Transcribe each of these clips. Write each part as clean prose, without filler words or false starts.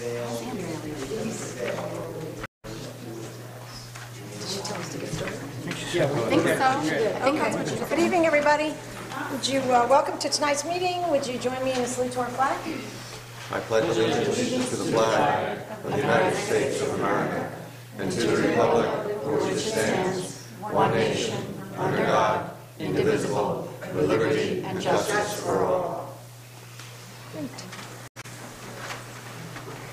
Yeah, I think so. I think that's what you just Good evening, everybody. Would you welcome to tonight's meeting? Would you join me in a salute to our flag? I pledge allegiance to the flag of the United States of America and to the republic for which it stands, one nation, under God, indivisible, with liberty and justice for all.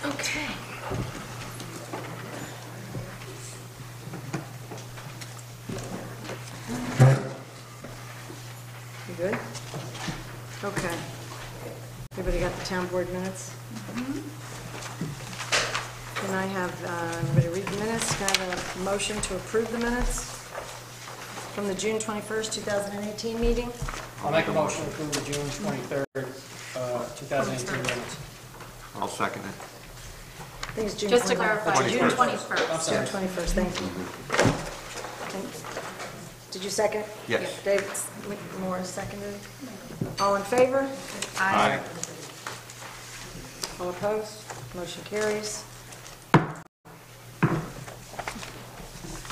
Okay. You good? Okay. Everybody got the town board minutes? Can I have everybody read the minutes? Can I have a motion to approve the minutes from the June 21st, 2018 meeting? I'll make a motion to approve the June 23rd, 2018 minutes. I'll second it. I think it's June 21st. Just to clarify, June 21st. I'm sorry. June 21st, thank you. Did you second? Yes. David Morris seconded. All in favor? Aye. All opposed? Motion carries.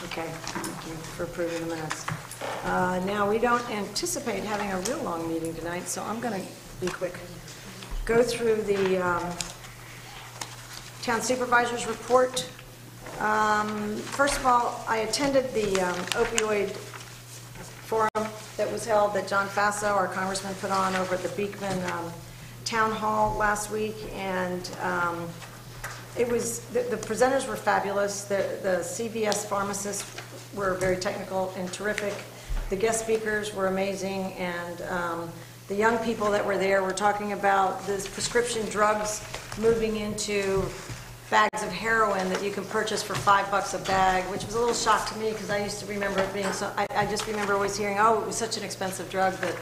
Okay, thank you for approving the minutes. Now, we don't anticipate having a real long meeting tonight, so I'm going to be quick. Go through the town supervisor's report. First of all, I attended the opioid forum that was held that John Faso, our congressman, put on over at the Beekman Town Hall last week, and it was the presenters were fabulous. The CVS pharmacists were very technical and terrific. The guest speakers were amazing, and the young people that were there were talking about this prescription drugs moving into bags of heroin that you can purchase for $5 a bag, which was a little shock to me because I used to remember it being so. I just remember always hearing, oh, it was such an expensive drug that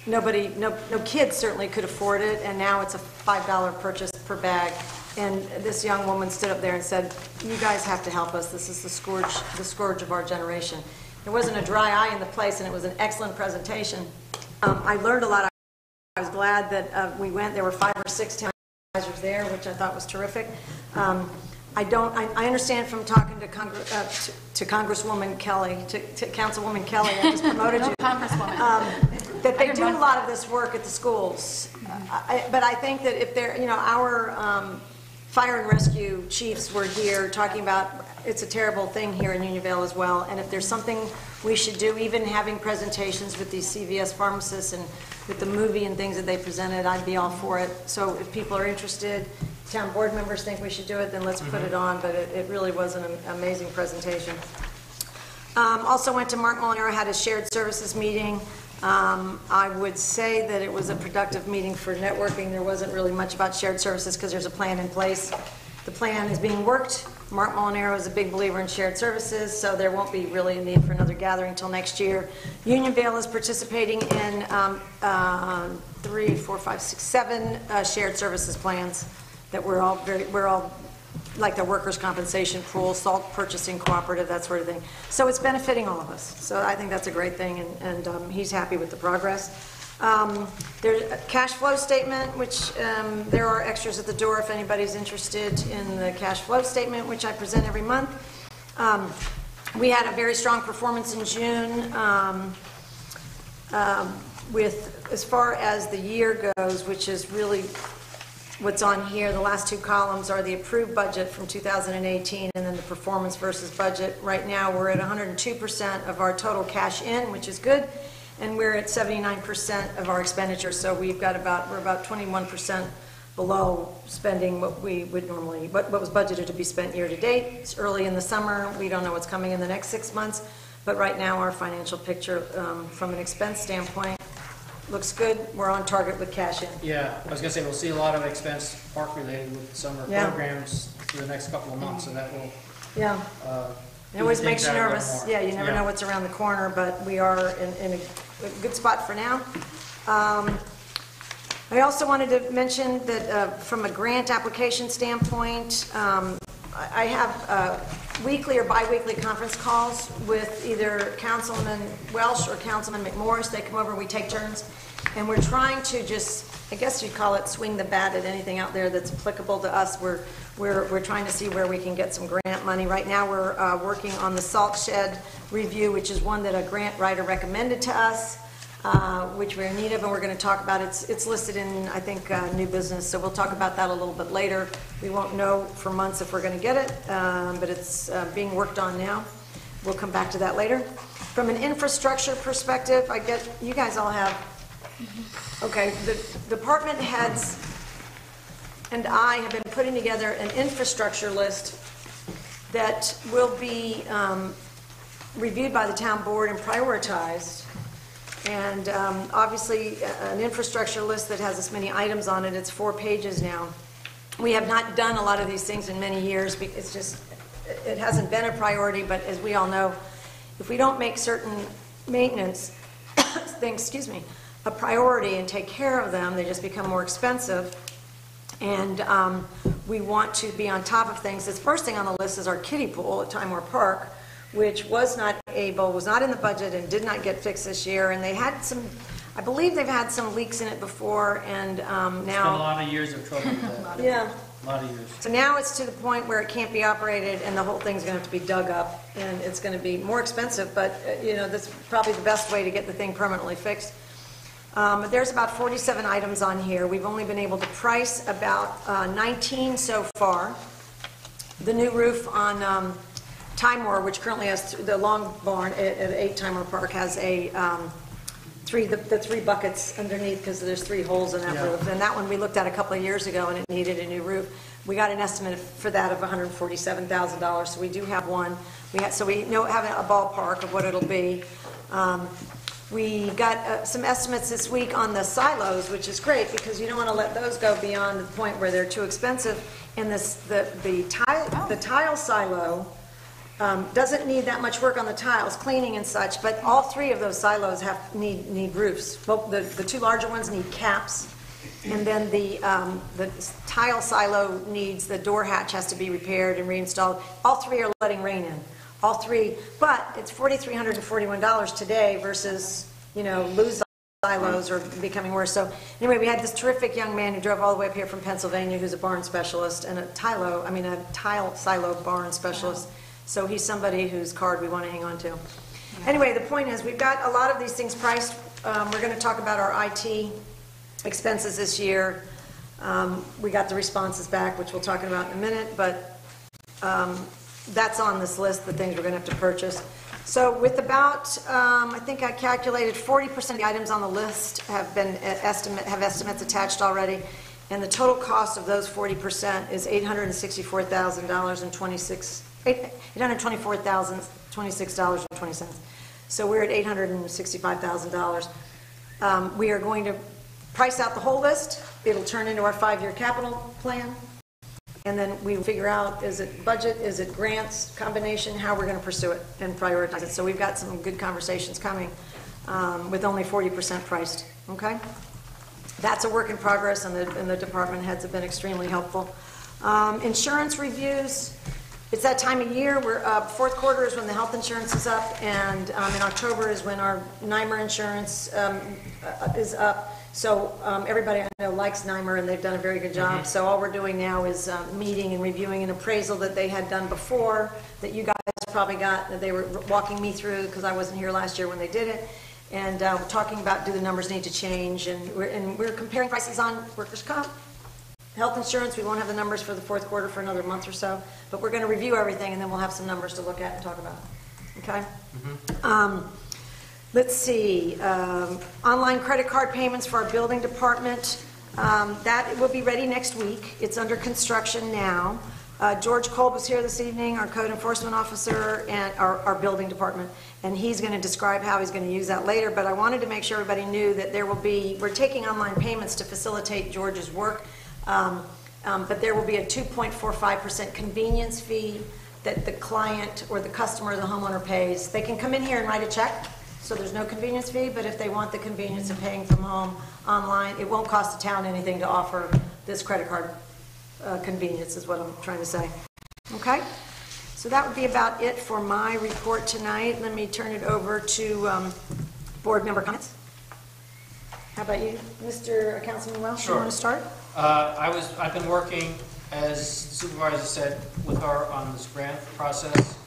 no kids certainly could afford it, and now it's a $5 purchase per bag. And this young woman stood up there and said, "You guys have to help us. This is the scourge of our generation." There wasn't a dry eye in the place, and it was an excellent presentation. I learned a lot. I was glad that we went. There were 5 or 6 town supervisors there, which I thought was terrific. I understand from talking to Congresswoman Kelly, to Councilwoman Kelly, I just promoted you, Congresswoman. that they do a lot of this work at the schools. But I think that if they're, our fire and rescue chiefs were here talking about it's a terrible thing here in Unionville as well, and if there's something we should do, even having presentations with these CVS pharmacists and with the movie and things that they presented, I'd be all for it. So if people are interested, town board members think we should do it, then let's put it on, but it really was an amazing presentation. Also went to Mark Molinaro, had a shared services meeting. I would say that it was a productive meeting for networking. There wasn't really much about shared services because there's a plan in place. The plan is being worked. Mark Molinaro is a big believer in shared services, so there won't be really a need for another gathering until next year. Unionville is participating in 3, 4, 5, 6, 7 shared services plans that we're all like the workers' compensation pool, salt purchasing cooperative, that sort of thing. So it's benefiting all of us. So I think that's a great thing, and he's happy with the progress. There's a cash flow statement, which there are extras at the door if anybody's interested in the cash flow statement, which I present every month. We had a very strong performance in June. With as far as the year goes, which is really what's on here, the last 2 columns are the approved budget from 2018 and then the performance versus budget. Right now we're at 102% of our total cash in, which is good, and we're at 79% of our expenditure, so we're about 21% below spending what we would normally, what was budgeted to be spent year to date. It's early in the summer, we don't know what's coming in the next 6 months, but right now our financial picture from an expense standpoint looks good. We're on target with cash in. Yeah, I was going to say we'll see a lot of expense park related with summer programs for the next couple of months, so that will. Yeah. It always makes you nervous. Yeah, you never know what's around the corner, but we are in a good spot for now. I also wanted to mention that from a grant application standpoint, I have weekly or bi-weekly conference calls with either Councilman Welsh or Councilman McMorris. They come over and we take turns, and we're trying to just I guess you'd call it swing the bat at anything out there that's applicable to us. We're trying to see where we can get some grant money. Right now, we're working on the salt shed review, which is one that a grant writer recommended to us, which we're in need of, and we're going to talk about. It's listed in, I think, new business, so we'll talk about that a little bit later. We won't know for months if we're going to get it, but it's being worked on now. We'll come back to that later. From an infrastructure perspective, I get, you guys all have, okay, the department heads and I have been putting together an infrastructure list that will be reviewed by the town board and prioritized. And obviously, an infrastructure list that has this many items on it, it's 4 pages now. We have not done a lot of these things in many years because it's just, it hasn't been a priority, but as we all know, if we don't make certain maintenance things, excuse me, a priority and take care of them, they just become more expensive. And we want to be on top of things. The first thing on the list is our kiddie pool at Timeware Park, which was not in the budget and did not get fixed this year. And they had some, I believe they've had some leaks in it before, and now... It's been a lot of years of trouble with that. Yeah. A lot of years. So now it's to the point where it can't be operated, and the whole thing's going to have to be dug up, and it's going to be more expensive, but, that's probably the best way to get the thing permanently fixed. There's about 47 items on here. We've only been able to price about 19 so far. The new roof on Timeware, which currently has the long barn at 8 Timeware Park, has a the 3 buckets underneath because there's 3 holes in that roof. And that one we looked at a couple of years ago, and it needed a new roof. We got an estimate for that of $147,000, so we do have one. So we have a ballpark of what it'll be. We got some estimates this week on the silos, which is great because you don't want to let those go beyond the point where they're too expensive. And the tile silo doesn't need that much work on the tiles, cleaning and such, but all 3 of those silos need roofs. Both the 2 larger ones need caps, and then the tile silo needs, the door hatch has to be repaired and reinstalled. All 3 are letting rain in. All 3, but it's $4,341 today versus, loose silos are becoming worse. So anyway, we had this terrific young man who drove all the way up here from Pennsylvania who's a barn specialist and a tile silo barn specialist. So he's somebody whose card we want to hang on to. Anyway, the point is we've got a lot of these things priced. We're going to talk about our IT expenses this year. We got the responses back, which we'll talk about in a minute, but that's on this list, the things we're going to have to purchase. So with about, I think I calculated 40% of the items on the list have estimates attached already, and the total cost of those 40% is $824,026.20. So we're at $865,000. We are going to price out the whole list. It'll turn into our 5-year capital plan. And then we figure out, is it budget, is it grants, combination, how we're going to pursue it and prioritize it. So we've got some good conversations coming with only 40% priced, okay? That's a work in progress, and the department heads have been extremely helpful. Insurance reviews, it's that time of year. We're fourth quarter is when the health insurance is up, and in October is when our NYMER insurance is up. So everybody I know likes NYMER, and they've done a very good job. So all we're doing now is meeting and reviewing an appraisal that they had done before that you guys probably got, that they were walking me through because I wasn't here last year when they did it. And we're talking about, do the numbers need to change? And we're comparing prices on workers' comp, health insurance. We won't have the numbers for the fourth quarter for another month or so, but we're going to review everything, and then we'll have some numbers to look at and talk about. Okay? Let's see. Online credit card payments for our building department. That will be ready next week. It's under construction now. George Kolb was here this evening, our code enforcement officer, and our building department, and he's going to describe how he's going to use that later. But I wanted to make sure everybody knew that we're taking online payments to facilitate George's work, but there will be a 2.45% convenience fee that the client or the customer or the homeowner pays. They can come in here and write a check, so there's no convenience fee, but if they want the convenience of paying from home online, it won't cost the town anything to offer this credit card convenience, is what I'm trying to say. Okay? So that would be about it for my report tonight. Let me turn it over to board member comments. How about you, Mr. Councilman Welsh? Sure. You want to start? I've been working, as the supervisor said, with her on this grant process.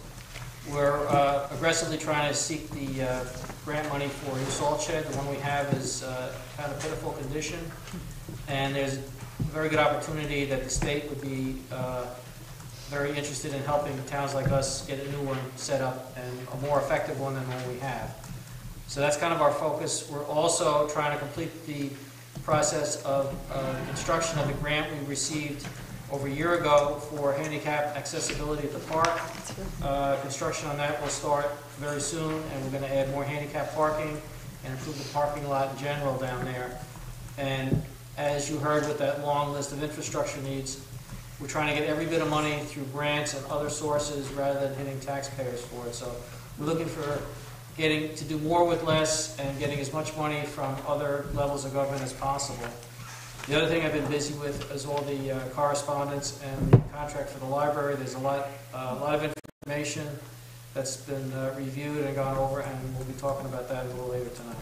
We're aggressively trying to seek the grant money for a new salt shed. The one we have is kind of pitiful condition, and there's a very good opportunity that the state would be very interested in helping towns like us get a new one set up, and a more effective one than the one we have. So that's kind of our focus. We're also trying to complete the process of construction of the grant we received over a year ago for handicap accessibility at the park. Construction on that will start very soon, and we're going to add more handicap parking and improve the parking lot in general down there. And as you heard with that long list of infrastructure needs, we're trying to get every bit of money through grants and other sources rather than hitting taxpayers for it. So we're looking for getting to do more with less and getting as much money from other levels of government as possible. The other thing I've been busy with is all the correspondence and the contract for the library. There's a lot of information that's been reviewed and gone over, and we'll be talking about that a little later tonight.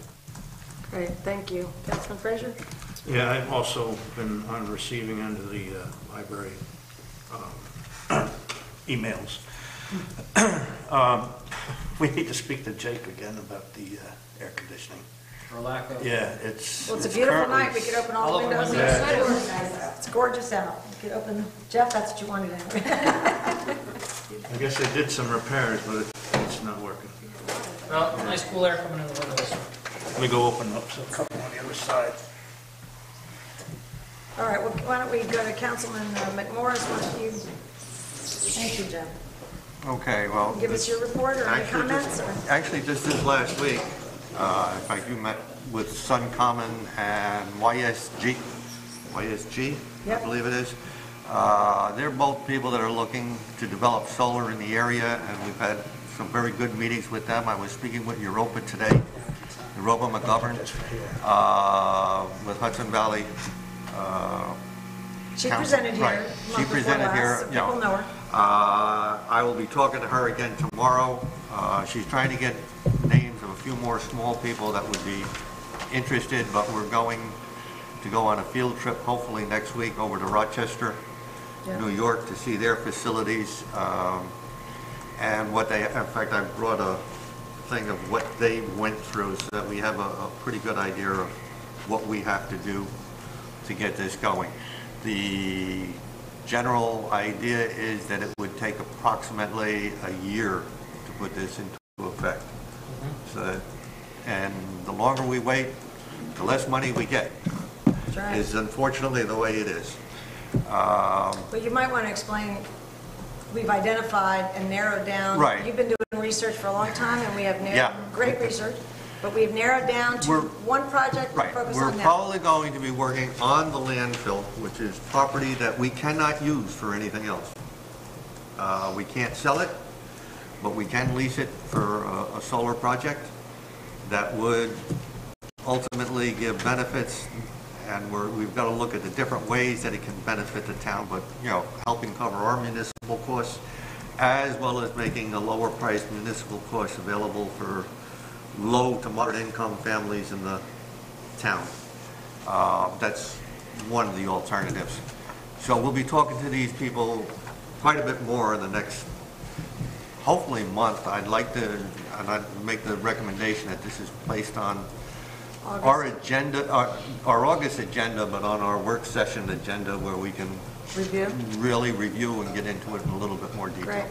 Great, thank you. Councilman Frazier? Yeah, I've also been on receiving end of the library emails. We need to speak to Jake again about the air conditioning. For lack of... Yeah, it's... Well, it's a beautiful currently- night. We could open all I'll the open windows. windows. It's gorgeous out. We could open, Jeff, that's what you wanted to I guess they did some repairs, but it's not working. Well, nice cool air coming in the windows. Let me go open up a couple on the other side. All right, well, why don't we go to Councilman McMorris? Why don't you, thank you, Jeff. Okay, well, Give us your report or any Actually, comments? or- actually, just this last week, in fact, you met with Suncommon and YSG, I Yep. believe it is. They're both people that are looking to develop solar in the area, and we've had some very good meetings with them. I was speaking with Europa today, Europa McGovern, with Hudson Valley. She Council- presented here. right. a month She before presented last, here, so you know. people know her. I will be talking to her again tomorrow. She's trying to get names of a few more small people that would be interested, but we're going to go on a field trip hopefully next week over to Rochester, Yeah. New York, to see their facilities. And what they, in fact, I brought a thing of what they went through so that we have a pretty good idea of what we have to do to get this going. The general idea is that it would take approximately a year to put this into effect. So that, and the longer we wait, the less money we get. That's right. Is unfortunately the way it is. But you might want to explain, we've identified and narrowed down. Right. You've been doing research for a long time, and we have narrowed, Yeah. great research, but we've narrowed down to We're- one project we'll Right, focus we're on now. probably going to be working on the landfill, which is property that we cannot use for anything else. We can't sell it, but we can lease it for a solar project that would ultimately give benefits, and we've got to look at the different ways that it can benefit the town, but, you know, helping cover our municipal costs, as well as making a lower priced municipal cost available for low to moderate income families in the town. That's one of the alternatives. So we'll be talking to these people quite a bit more in the next, hopefully, month. I'd like to, and I'd make the recommendation that this is placed on our agenda, our August agenda, but on our work session agenda where we can Review? really review and get into it in a little bit more detail. Great.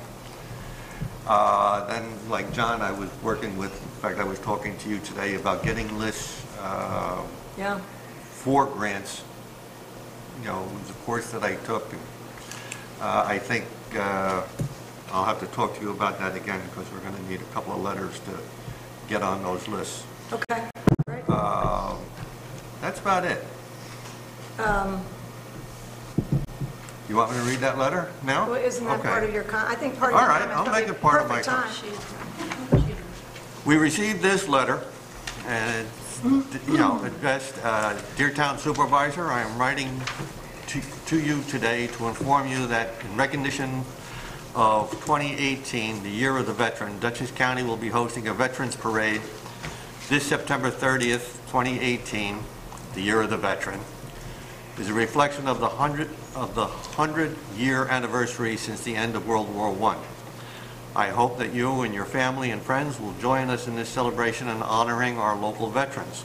Then, like John, I was working with, in fact, I was talking to you today about getting lists Yeah, for grants. You know, the course that I took. I think I'll have to talk to you about that again because we're going to need a couple of letters to get on those lists. okay, great. That's about it. You want me to read that letter now? Well, isn't that Okay. part of your, I think part of All your right, comment. I'll would be make it part of my perfect time. We received this letter, and it's, you know, addressed, Dear Town Supervisor, I am writing to you today to inform you that in recognition of 2018, the Year of the Veteran, Dutchess County will be hosting a Veterans Parade this September 30th, 2018, the Year of the Veteran, is a reflection of the 100-year anniversary since the end of World War I. I hope that you and your family and friends will join us in this celebration and honoring our local veterans.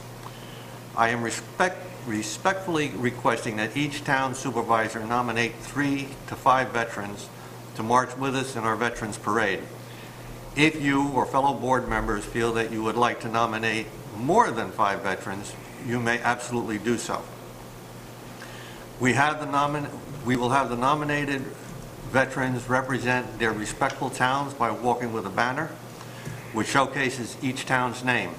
I am respectfully requesting that each town supervisor nominate 3 to 5 veterans to march with us in our Veterans Parade. If you or fellow board members feel that you would like to nominate more than 5 veterans, you may absolutely do so. We will have the nominated veterans represent their respectful towns by walking with a banner, which showcases each town's name.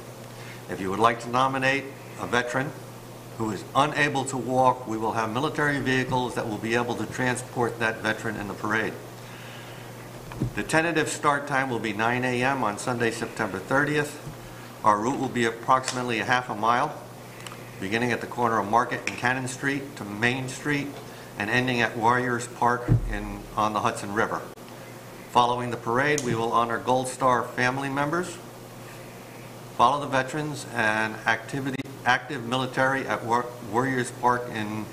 If you would like to nominate a veteran who is unable to walk, we will have military vehicles that will be able to transport that veteran in the parade. The tentative start time will be 9 a.m. on Sunday, September 30th. Our route will be approximately a half a mile, beginning at the corner of Market and Cannon Street to Main Street and ending at Warriors Park on the Hudson River. Following the parade, we will honor Gold Star family members, follow the veterans and active military at Warriors Park in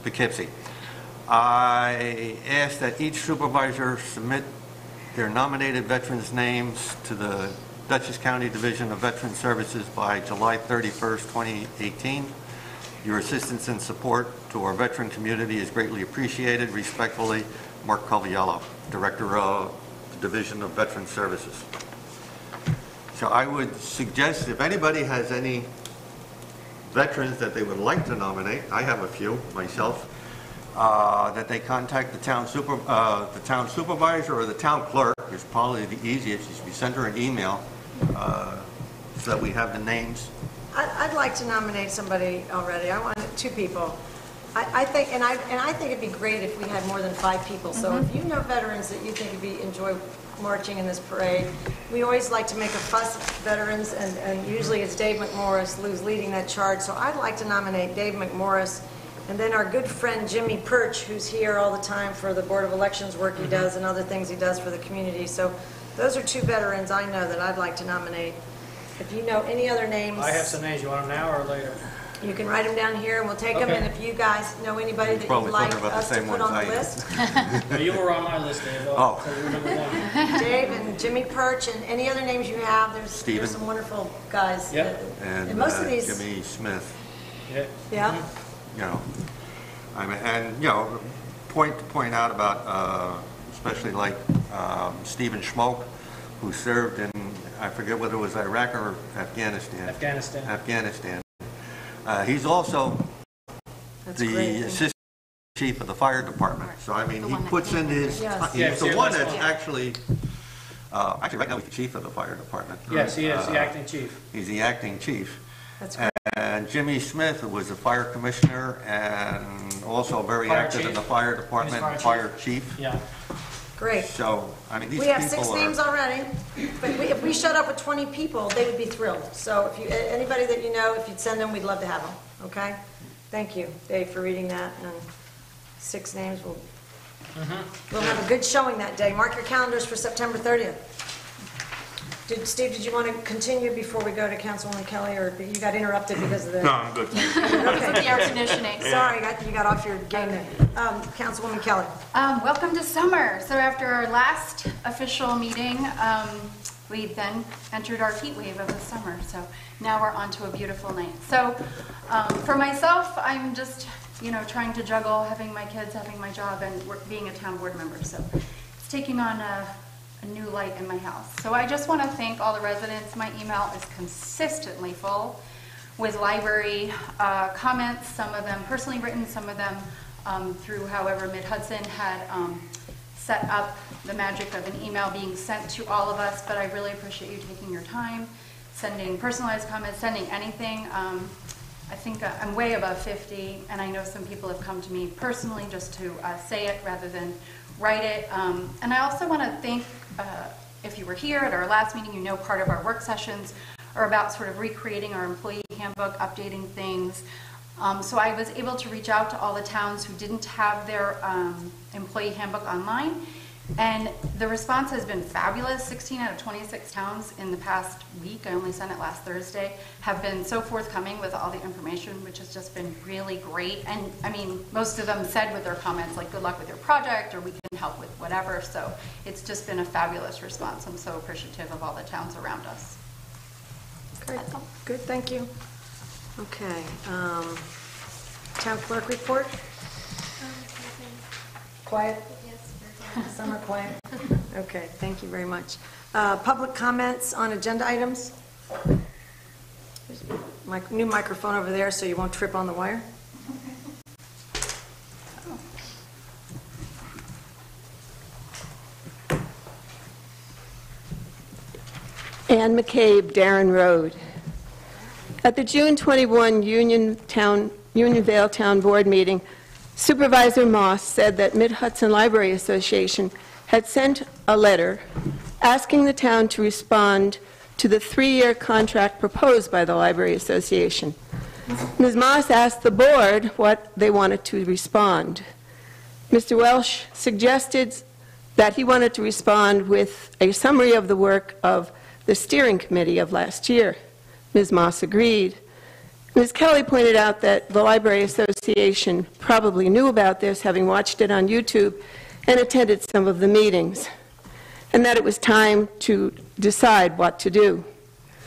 Poughkeepsie. I ask that each supervisor submit their nominated veterans' names to the Dutchess County Division of Veteran Services by July 31st, 2018. Your assistance and support to our veteran community is greatly appreciated. Respectfully, Mark Calviello, Director of the Division of Veteran Services. So I would suggest if anybody has any veterans that they would like to nominate, I have a few myself, that they contact the town supervisor or the town clerk. Is probably the easiest. Is we send her an email so that we have the names. I'd like to nominate somebody already. I want 2 people. I think it'd be great if we had more than 5 people. So if you know veterans that you think would enjoy marching in this parade, we always like to make a fuss of veterans, and usually it's Dave McMorris who's leading that charge. So I'd like to nominate Dave McMorris, and then our good friend Jimmy Perch, who's here all the time for the Board of Elections work he does and other things he does for the community. So those are 2 veterans I know that I'd like to nominate. If you know any other names, I have some names. You want them now or later? you can write them down here and we'll take them. Okay. And if you guys know anybody that you'd Probably like talking about the us to same put ones on I the am. list, No, you were on my list, Dave. Oh. So you're number 1. Dave and Jimmy Perch and any other names you have, there's Steven. some wonderful guys. Yep. And most of these, Jimmy Smith, Yeah. yeah, you know. I mean, and, you know, point out about, especially like Stephen Schmoke, who served in, I forget whether it was Iraq or Afghanistan. Afghanistan. He's also that's the great. assistant chief of the fire department. So, I mean, The he one that puts in his, Yes. he's Yes, the yeah, one that's that's one. actually right now he's the chief of the fire department. Yes, he is, the acting chief. He's the acting chief. That's great. And Jimmy Smith was a fire commissioner and also very Fire active in chief. the fire department, He was fire chief. Yeah. Great. So, I mean, these We people have 6 are... names already, but if we showed up with 20 people, they would be thrilled. So if you, anybody that you know, if you'd send them, we'd love to have them, okay? Thank you, Dave, for reading that, and 6 names, we'll have a good showing that day. Mark your calendars for September 30th. Steve, did you want to continue before we go to Councilwoman Kelly, or you got interrupted because of the... No, I'm good. For the air conditioning. Sorry, you got off your game there. Councilwoman Kelly. Welcome to summer. So after our last official meeting, we then entered our heat wave of the summer. So now we're on to a beautiful night. So for myself, I'm just, trying to juggle having my kids, having my job, and being a town board member. So it's taking on a new light in my house. So I just want to thank all the residents. My email is consistently full with library comments, some of them personally written, some of them through however Mid-Hudson had set up the magic of an email being sent to all of us. But I really appreciate you taking your time, sending personalized comments, sending anything. I think I'm way above 50, and I know some people have come to me personally just to say it rather than write it. And I also want to thank, if you were here at our last meeting, part of our work sessions are about sort of recreating our employee handbook, updating things. So I was able to reach out to all the towns who didn't have their employee handbook online And the response has been fabulous. 16 out of 26 towns in the past week, I only sent it last Thursday, have been so forthcoming with all the information, which has just been really great. And I mean, most of them said with their comments, like, good luck with your project, or we can help with whatever. So it's just been a fabulous response. I'm so appreciative of all the towns around us. Great, good, thank you. Okay, town clerk report? Quiet? Some are quiet. Okay, thank you very much. Public comments on agenda items? There's a new microphone over there so you won't trip on the wire. Ann McCabe, Darren Road. At the June 21 Unionville Town Board meeting, Supervisor Moss said that Mid-Hudson Library Association had sent a letter asking the town to respond to the 3-year contract proposed by the Library Association. Ms. Moss asked the board what they wanted to respond. Mr. Welsh suggested that he wanted to respond with a summary of the work of the steering committee of last year. Ms. Moss agreed. Ms. Kelly pointed out that the Library Association probably knew about this, having watched it on YouTube and attended some of the meetings, and that it was time to decide what to do.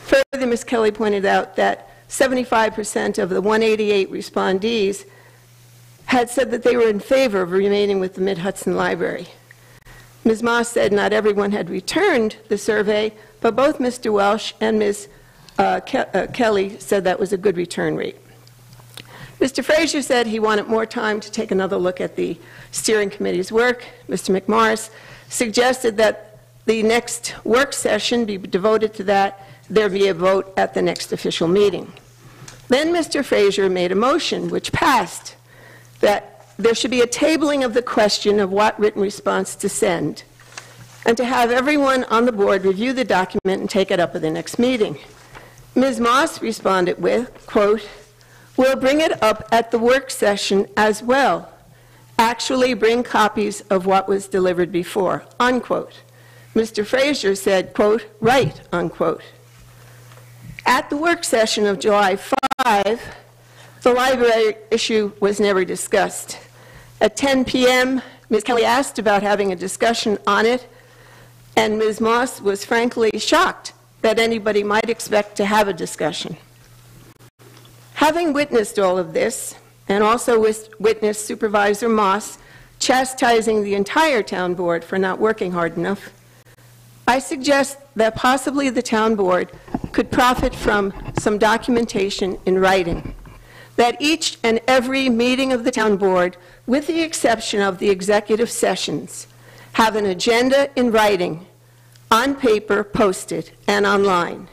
Further, Ms. Kelly pointed out that 75% of the 188 respondees had said that they were in favor of remaining with the Mid-Hudson Library. Ms. Moss said not everyone had returned the survey, but both Mr. Welsh and Ms. Kelly said that was a good return rate. Mr. Frazier said he wanted more time to take another look at the steering committee's work. Mr. McMorris suggested that the next work session be devoted to that. There be a vote at the next official meeting. Then Mr. Frazier made a motion, which passed, that there should be a tabling of the question of what written response to send, and to have everyone on the board review the document and take it up at the next meeting. Ms. Moss responded with, quote, "We'll bring it up at the work session as well. Actually bring copies of what was delivered before," unquote. Mr. Frazier said, quote, "Right," unquote. At the work session of July 5, the library issue was never discussed. At 10 p.m., Ms. Kelly asked about having a discussion on it, and Ms. Moss was frankly shocked that anybody might expect to have a discussion. Having witnessed all of this, and also witnessed Supervisor Moss chastising the entire town board for not working hard enough, I suggest that possibly the town board could profit from some documentation in writing, that each and every meeting of the town board, with the exception of the executive sessions, have an agenda in writing, on paper, posted, and online.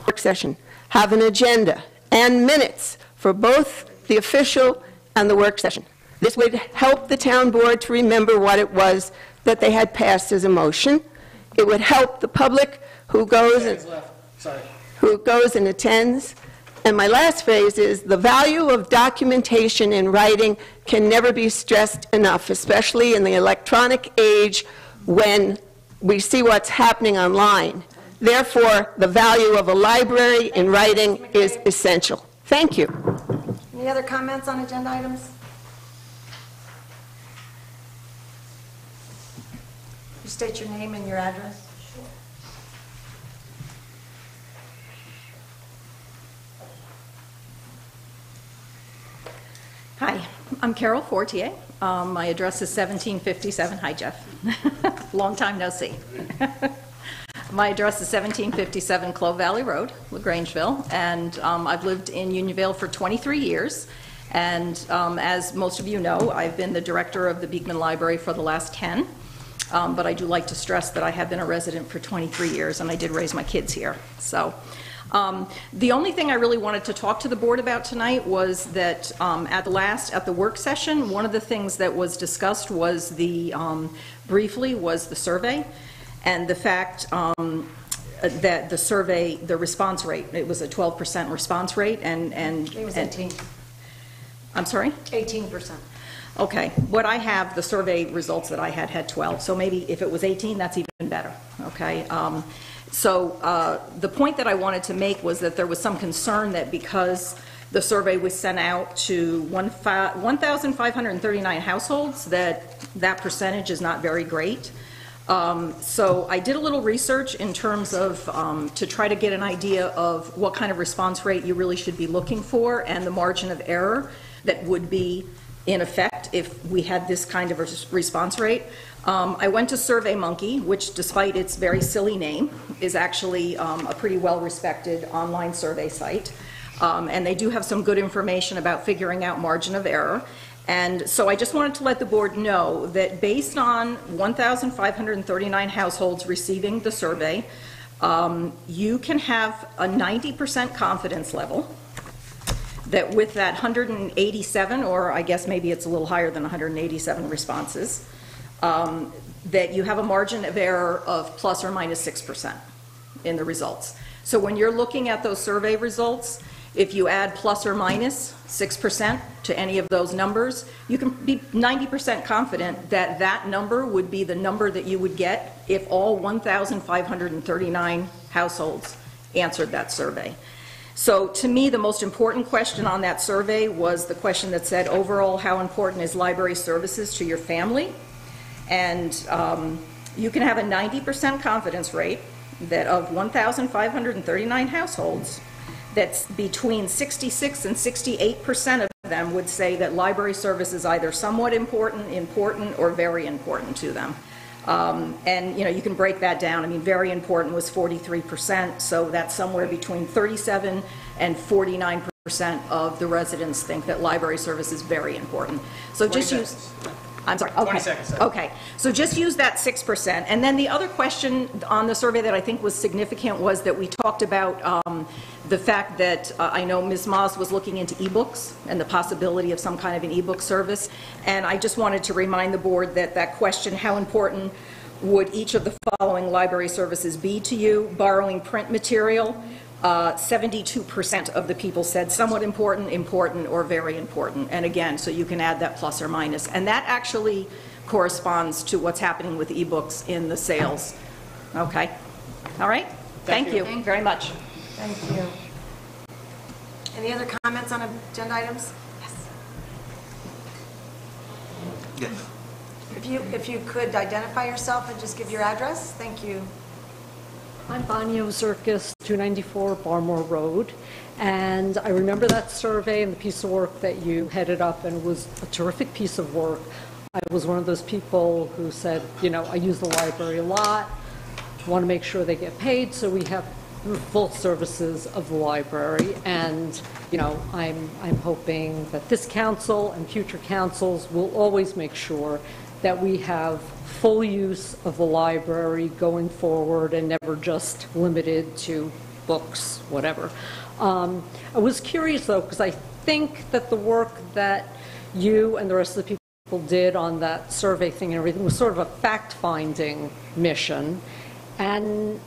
Work session, have an agenda and minutes for both the official and the work session. This would help the town board to remember what it was that they had passed as a motion. It would help the public who goes and attends. And my last phrase is, the value of documentation in writing can never be stressed enough, especially in the electronic age when we see what's happening online. Therefore, the value of a library in writing is essential. Thank you. Any other comments on agenda items? You state your name and your address. Hi, I'm Carol Fortier. My address is 1757. Hi, Jeff. Long time no see. My address is 1757 Clove Valley Road, LaGrangeville, and I've lived in Unionville for 23 years. And as most of you know, I've been the director of the Beekman Library for the last 10. But I do like to stress that I have been a resident for 23 years, and I did raise my kids here. So. The only thing I really wanted to talk to the board about tonight was that at the work session, one of the things that was discussed was briefly was the survey, and the fact that the survey, the response rate, it was a 12% response rate, and it was 18. I'm sorry? 18%. Okay, what I have, the survey results that I had 12, so maybe if it was 18, that's even better, okay? The point that I wanted to make was that there was some concern that because the survey was sent out to 1,539 households, that percentage is not very great. So I did a little research in terms of, to try to get an idea of what kind of response rate you really should be looking for and the margin of error that would be in effect if we had this kind of a response rate. I went to SurveyMonkey, which despite its very silly name, is actually a pretty well-respected online survey site. And they do have some good information about figuring out margin of error. And so I just wanted to let the board know that based on 1,539 households receiving the survey, you can have a 90% confidence level that with that 187, or I guess maybe it's a little higher than 187 responses, that you have a margin of error of plus or minus 6% in the results. So when you're looking at those survey results, if you add plus or minus 6% to any of those numbers, you can be 90% confident that that number would be the number that you would get if all 1,539 households answered that survey. So to me, the most important question on that survey was the question that said, overall, how important is library services to your family? And you can have a 90% confidence rate that of 1,539 households, that's between 66 and 68% of them would say that library service is either somewhat important, or very important to them. And you can break that down. I mean, very important was 43%, so that's somewhere between 37 and 49% of the residents think that library service is very important. So just use... I'm sorry. Okay. 20 seconds. Okay. So just use that 6%. And then the other question on the survey that I think was significant was that we talked about the fact that I know Ms. Moss was looking into ebooks and the possibility of some kind of an ebook service. And I just wanted to remind the board that that question, how important would each of the following library services be to you? Borrowing print material. 72% of the people said somewhat important, or very important. And again, so you can add that plus or minus. And that actually corresponds to what's happening with ebooks in the sales. Okay? All right? Thank you very much. Thank you. Any other comments on agenda items? Yes. If you could identify yourself and just give your address. Thank you. I'm Bonnie Ozirkis, 294 Barmore Road, and I remember that survey and the piece of work that you headed up, and it was a terrific piece of work. I was one of those people who said, I use the library a lot, want to make sure they get paid, so we have full services of the library, and I'm hoping that this council and future councils will always make sure that we have full use of the library going forward and never just limited to books, whatever. I was curious, though, because I think that the work that you and the rest of the people did on that survey thing and everything was sort of a fact-finding mission. And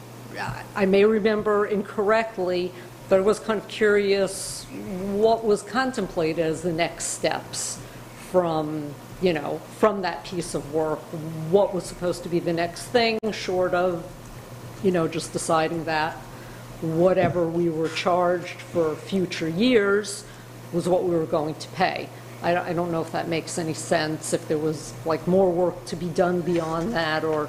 I may remember incorrectly, but I was kind of curious what was contemplated as the next steps from that piece of work. What was supposed to be the next thing, short of, just deciding that whatever we were charged for future years was what we were going to pay. I don't know if that makes any sense, if there was more work to be done beyond that, or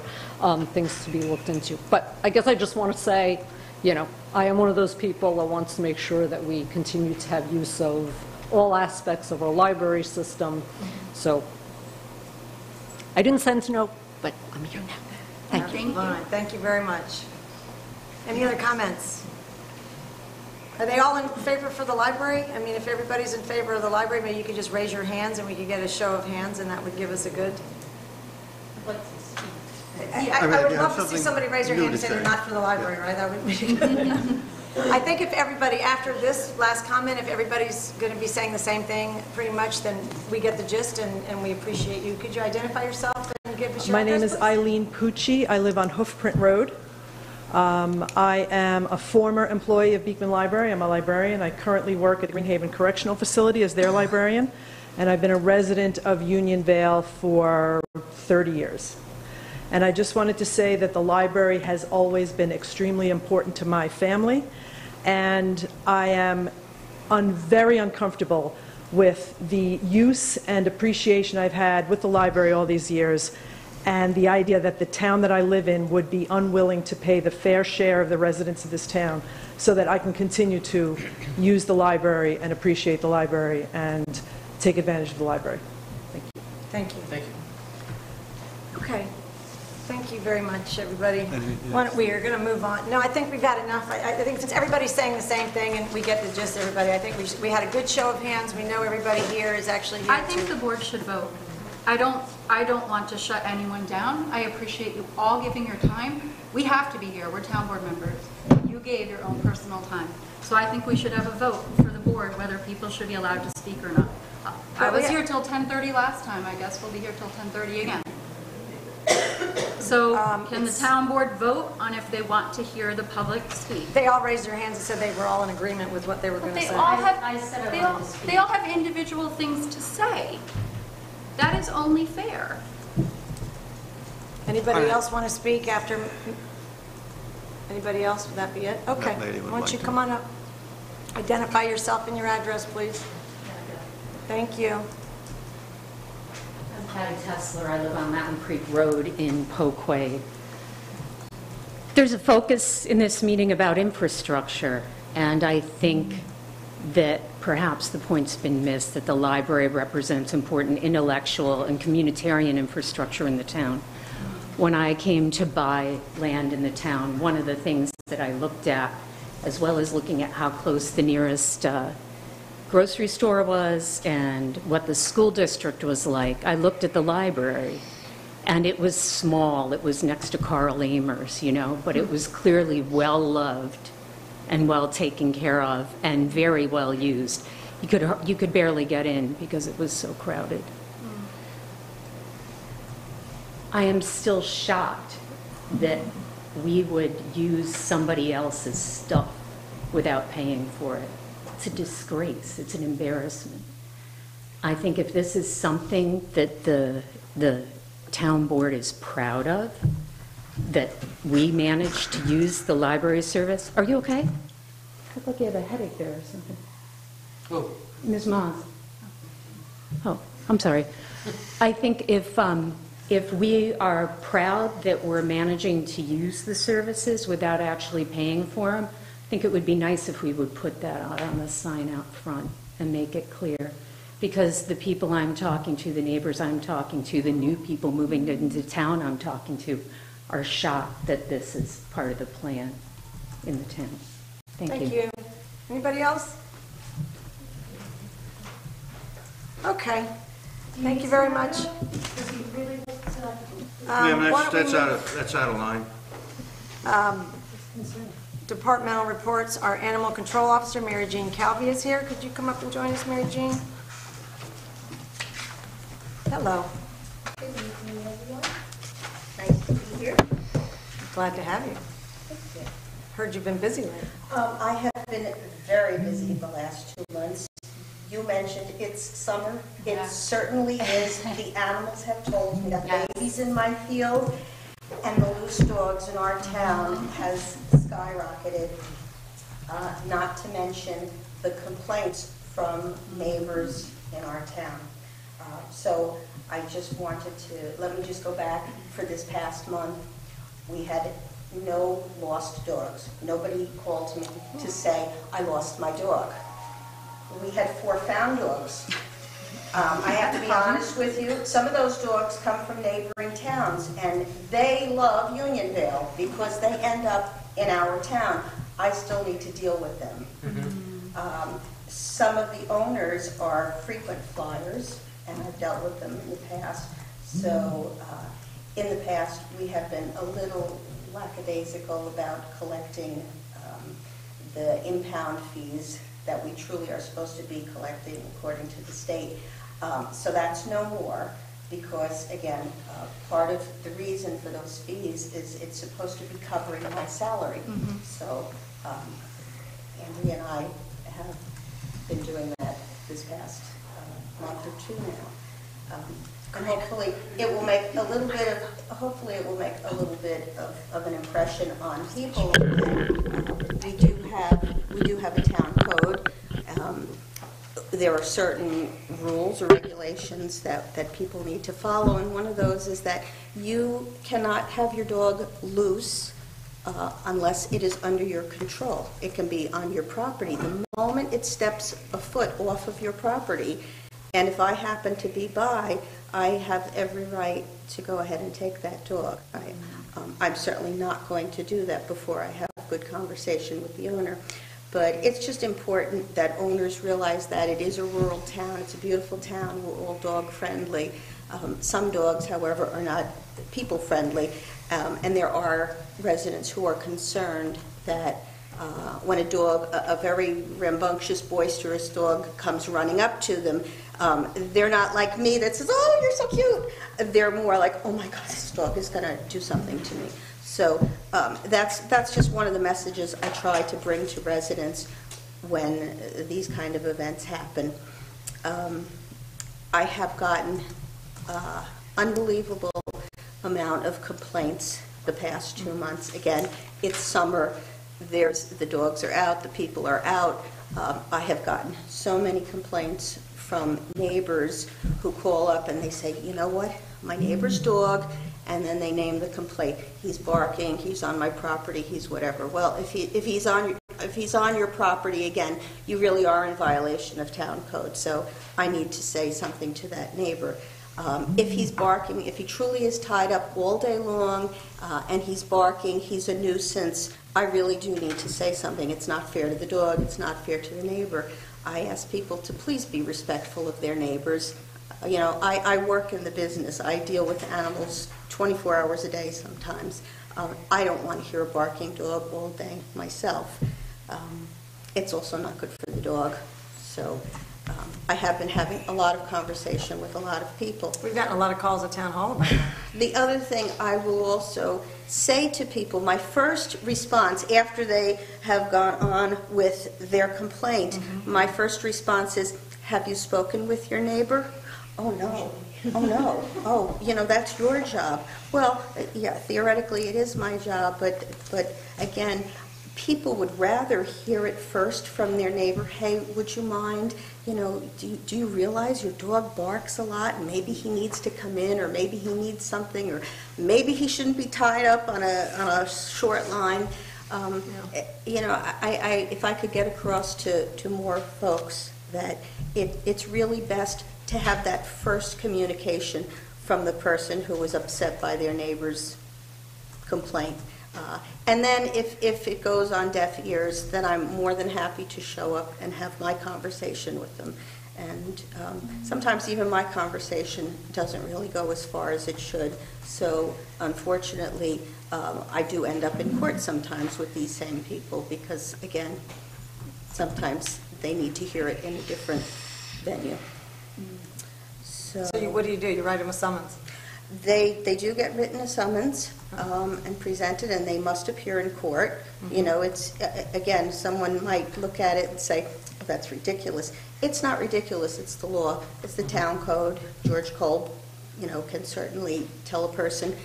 things to be looked into. But I guess I just want to say, I am one of those people that wants to make sure that we continue to have use of all aspects of our library system. So I didn't send a note, but I'm here now. Thank you. Thank you very much. Any other comments? Are they all in favor for the library? I mean, if everybody's in favor of the library, maybe you could just raise your hands and we could get a show of hands, and that would give us a good... I would love to see somebody raise their hand and say they're not for the library, right? That would be good. I think if everybody, after this last comment, if everybody's going to be saying the same thing pretty much, then we get the gist and we appreciate you. Could you identify yourself and give us your My name address, is please? Eileen Pucci. I live on Hoofprint Road. I am a former employee of Beekman Library. I'm a librarian. I currently work at Greenhaven Correctional Facility as their librarian, and I've been a resident of Unionvale for 30 years. And I just wanted to say that the library has always been extremely important to my family, and I am very uncomfortable with the use and appreciation I've had with the library all these years, and the idea that the town that I live in would be unwilling to pay the fair share of the residents of this town so that I can continue to use the library and appreciate the library and take advantage of the library. Thank you. Thank you. Thank you. Okay. Thank you very much, everybody. We are going to move on. No, I think we've had enough. I think since everybody's saying the same thing and we get the gist of everybody, I think we had a good show of hands. We know everybody here is actually here I think the board should vote. I don't want to shut anyone down. I appreciate you all giving your time. We have to be here. We're town board members. You gave your own personal time. So I think we should have a vote for the board whether people should be allowed to speak or not. I was here till 10:30 last time. I guess we'll be here till 10:30 again. So can the town board vote on if they want to hear the public speak? They all raised their hands and said they were all in agreement with what they were going to They say. all they all have individual things to say. That is only fair. Anybody else want to speak after? Anybody else? Would that be it? Okay. That lady would Why don't like you to. come on up? Identify yourself and your address, please. Thank you. I'm Patty Tessler. I live on Mountain Creek Road in Poquay. There's a focus in this meeting about infrastructure, and I think that perhaps the point's been missed that the library represents important intellectual and communitarian infrastructure in the town. When I came to buy land in the town, one of the things that I looked at, as well as looking at how close the nearest grocery store was and what the school district was like, I looked at the library, and it was small. It was next to Carl Amers, you know, but it was clearly well-loved and well taken care of and very well used. You could barely get in because it was so crowded. I am still shocked that we would use somebody else's stuff without paying for it. It's a disgrace. It's an embarrassment. I think if this is something that the town board is proud of, that we managed to use the library service. Are you okay? I look like you have a headache there or something. Oh. Ms. Moss. Oh, I'm sorry. I think if we are proud that we're managing to use the services without actually paying for them, I think it would be nice if we would put that out on the sign out front and make it clear. Because the people I'm talking to, the neighbors I'm talking to, the new people moving into town I'm talking to, are shocked that this is part of the plan in the town. Thank you. Anybody else? Okay. Thank you very much. That's out of line. Departmental reports. Our Animal Control Officer, Mary Jean Calvi, is here. Could you come up and join us, Mary Jean? Hello. Good evening, everyone. Nice to be here. Glad to have you. Heard you've been busy lately. I have been very busy the last 2 months. You mentioned it's summer. It certainly is. The animals have told me that babies in my field and the loose dogs in our town has skyrocketed, not to mention the complaints from neighbors in our town. So I just wanted to, let me just go back for this past month. We had no lost dogs. Nobody called me to say, I lost my dog. We had 4 found dogs. I have to be honest with you, some of those dogs come from neighboring towns, and they love Unionvale because they end up in our town. I still need to deal with them. Some of the owners are frequent flyers, and I've dealt with them in the past. So in the past, we have been a little lackadaisical about collecting the impound fees that we truly are supposed to be collecting according to the state. So that's no more. because, again, part of the reason for those fees is it's supposed to be covering my salary. So Andrea and I have been doing that this past month or two now. And hopefully it will make a little bit of an impression on people. We do have a town code. There are certain rules or regulations that people need to follow, and one of those is that you cannot have your dog loose unless it is under your control. It can be on your property. The moment it steps a foot off of your property, and if I happen to be by, I have every right to go ahead and take that dog. I'm certainly not going to do that before I have a good conversation with the owner. But it's just important that owners realize that it is a rural town. It's a beautiful town. We're all dog friendly. Some dogs, however, are not people friendly. And there are residents who are concerned that when a dog, a very rambunctious, boisterous dog comes running up to them, they're not like me that says, "Oh, you're so cute." They're more like, "Oh my God, this dog is going to do something to me." So that's just one of the messages I try to bring to residents when these kind of events happen. I have gotten unbelievable amount of complaints the past 2 months. Again, it's summer. The dogs are out. The people are out. I have gotten so many complaints from neighbors who call up and they say, "You know what? My neighbor's dog," and then they name the complaint. "He's barking. He's on my property. He's whatever." Well, if he's on your property, again, you really are in violation of town code. So I need to say something to that neighbor. If he's barking, if he truly is tied up all day long and he's barking, he's a nuisance, I really do need to say something. It's not fair to the dog. It's not fair to the neighbor. I ask people to please be respectful of their neighbors. You know, I work in the business. I deal with animals 24 hours a day sometimes. I don't want to hear a barking dog all day myself. It's also not good for the dog. So I have been having a lot of conversation with a lot of people. We've gotten a lot of calls at Town Hall about that. The other thing I will also say to people, my first response after they have gone on with their complaint, my first response is, "Have you spoken with your neighbor?" "Oh, no. Oh, no. Oh, you know, that's your job." Well, yeah, theoretically it is my job, but again, people would rather hear it first from their neighbor. "Hey, would you mind, you know, do you realize your dog barks a lot and maybe he needs to come in, or maybe he needs something, or maybe he shouldn't be tied up on a short line." You know, if I could get across to more folks that it's really best to have that first communication from the person who was upset by their neighbor's complaint. And then if it goes on deaf ears, then I'm more than happy to show up and have my conversation with them. And sometimes even my conversation doesn't really go as far as it should. So unfortunately, I do end up in court sometimes with these same people because, again, sometimes they need to hear it in a different venue. So what do? You write them a summons? They do get written a summons and presented, and they must appear in court. You know, it's, again, someone might look at it and say, "Oh, that's ridiculous." It's not ridiculous. It's the law. It's the town code. George Kolb, you know, can certainly tell a person,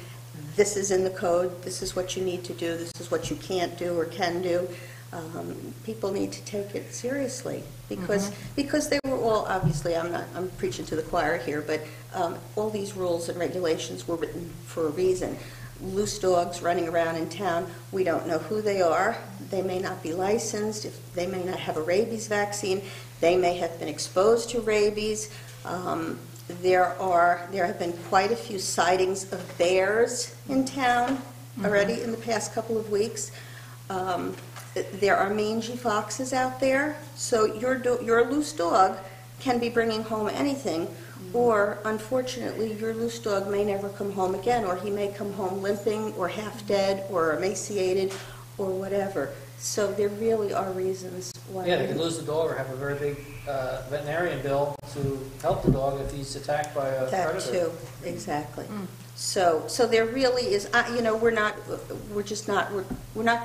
"This is in the code. This is what you need to do. This is what you can't do or can do." People need to take it seriously because they were all, obviously, I'm preaching to the choir here, but all these rules and regulations were written for a reason. Loose dogs running around in town, we don't know who they are. They may not be licensed. They may not have a rabies vaccine. They may have been exposed to rabies. There have been quite a few sightings of bears in town already in the past couple of weeks. There are mangy foxes out there, so your loose dog can be bringing home anything, or unfortunately your loose dog may never come home again, or he may come home limping or half dead or emaciated or whatever. So there really are reasons why. Yeah, they could lose the dog or have a very big veterinarian bill to help the dog if he's attacked by a That predator. too, exactly. So there really is, you know, we're not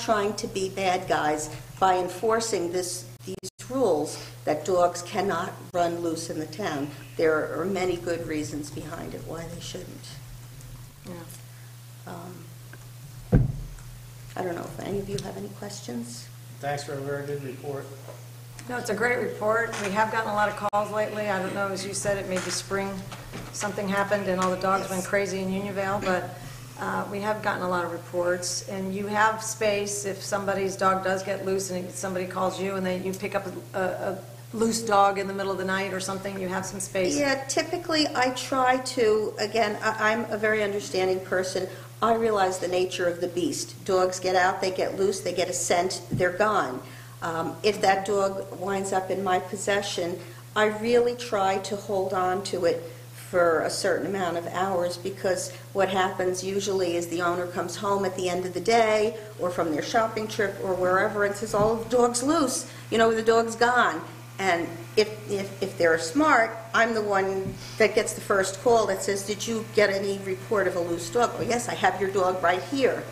trying to be bad guys by enforcing these rules that dogs cannot run loose in the town. There are many good reasons behind it why they shouldn't. I don't know if any of you have any questions? Thanks for a very good report. No, it's a great report. We have gotten a lot of calls lately. I don't know, as you said, it maybe spring, something happened and all the dogs went crazy in Unionville, but we have gotten a lot of reports. And you have space if somebody's dog does get loose and somebody calls you and you pick up a loose dog in the middle of the night or something, you have some space. Yeah, typically I try to, again, I'm a very understanding person. I realize the nature of the beast. Dogs get out, they get loose, they get a scent, they're gone. If that dog winds up in my possession, I really try to hold on to it for a certain amount of hours, because what happens usually is the owner comes home at the end of the day or from their shopping trip or wherever and says, oh, the dog's loose, you know, the dog's gone. And if they're smart, I'm the one that gets the first call that says, did you get any report of a loose dog? Oh, yes, I have your dog right here.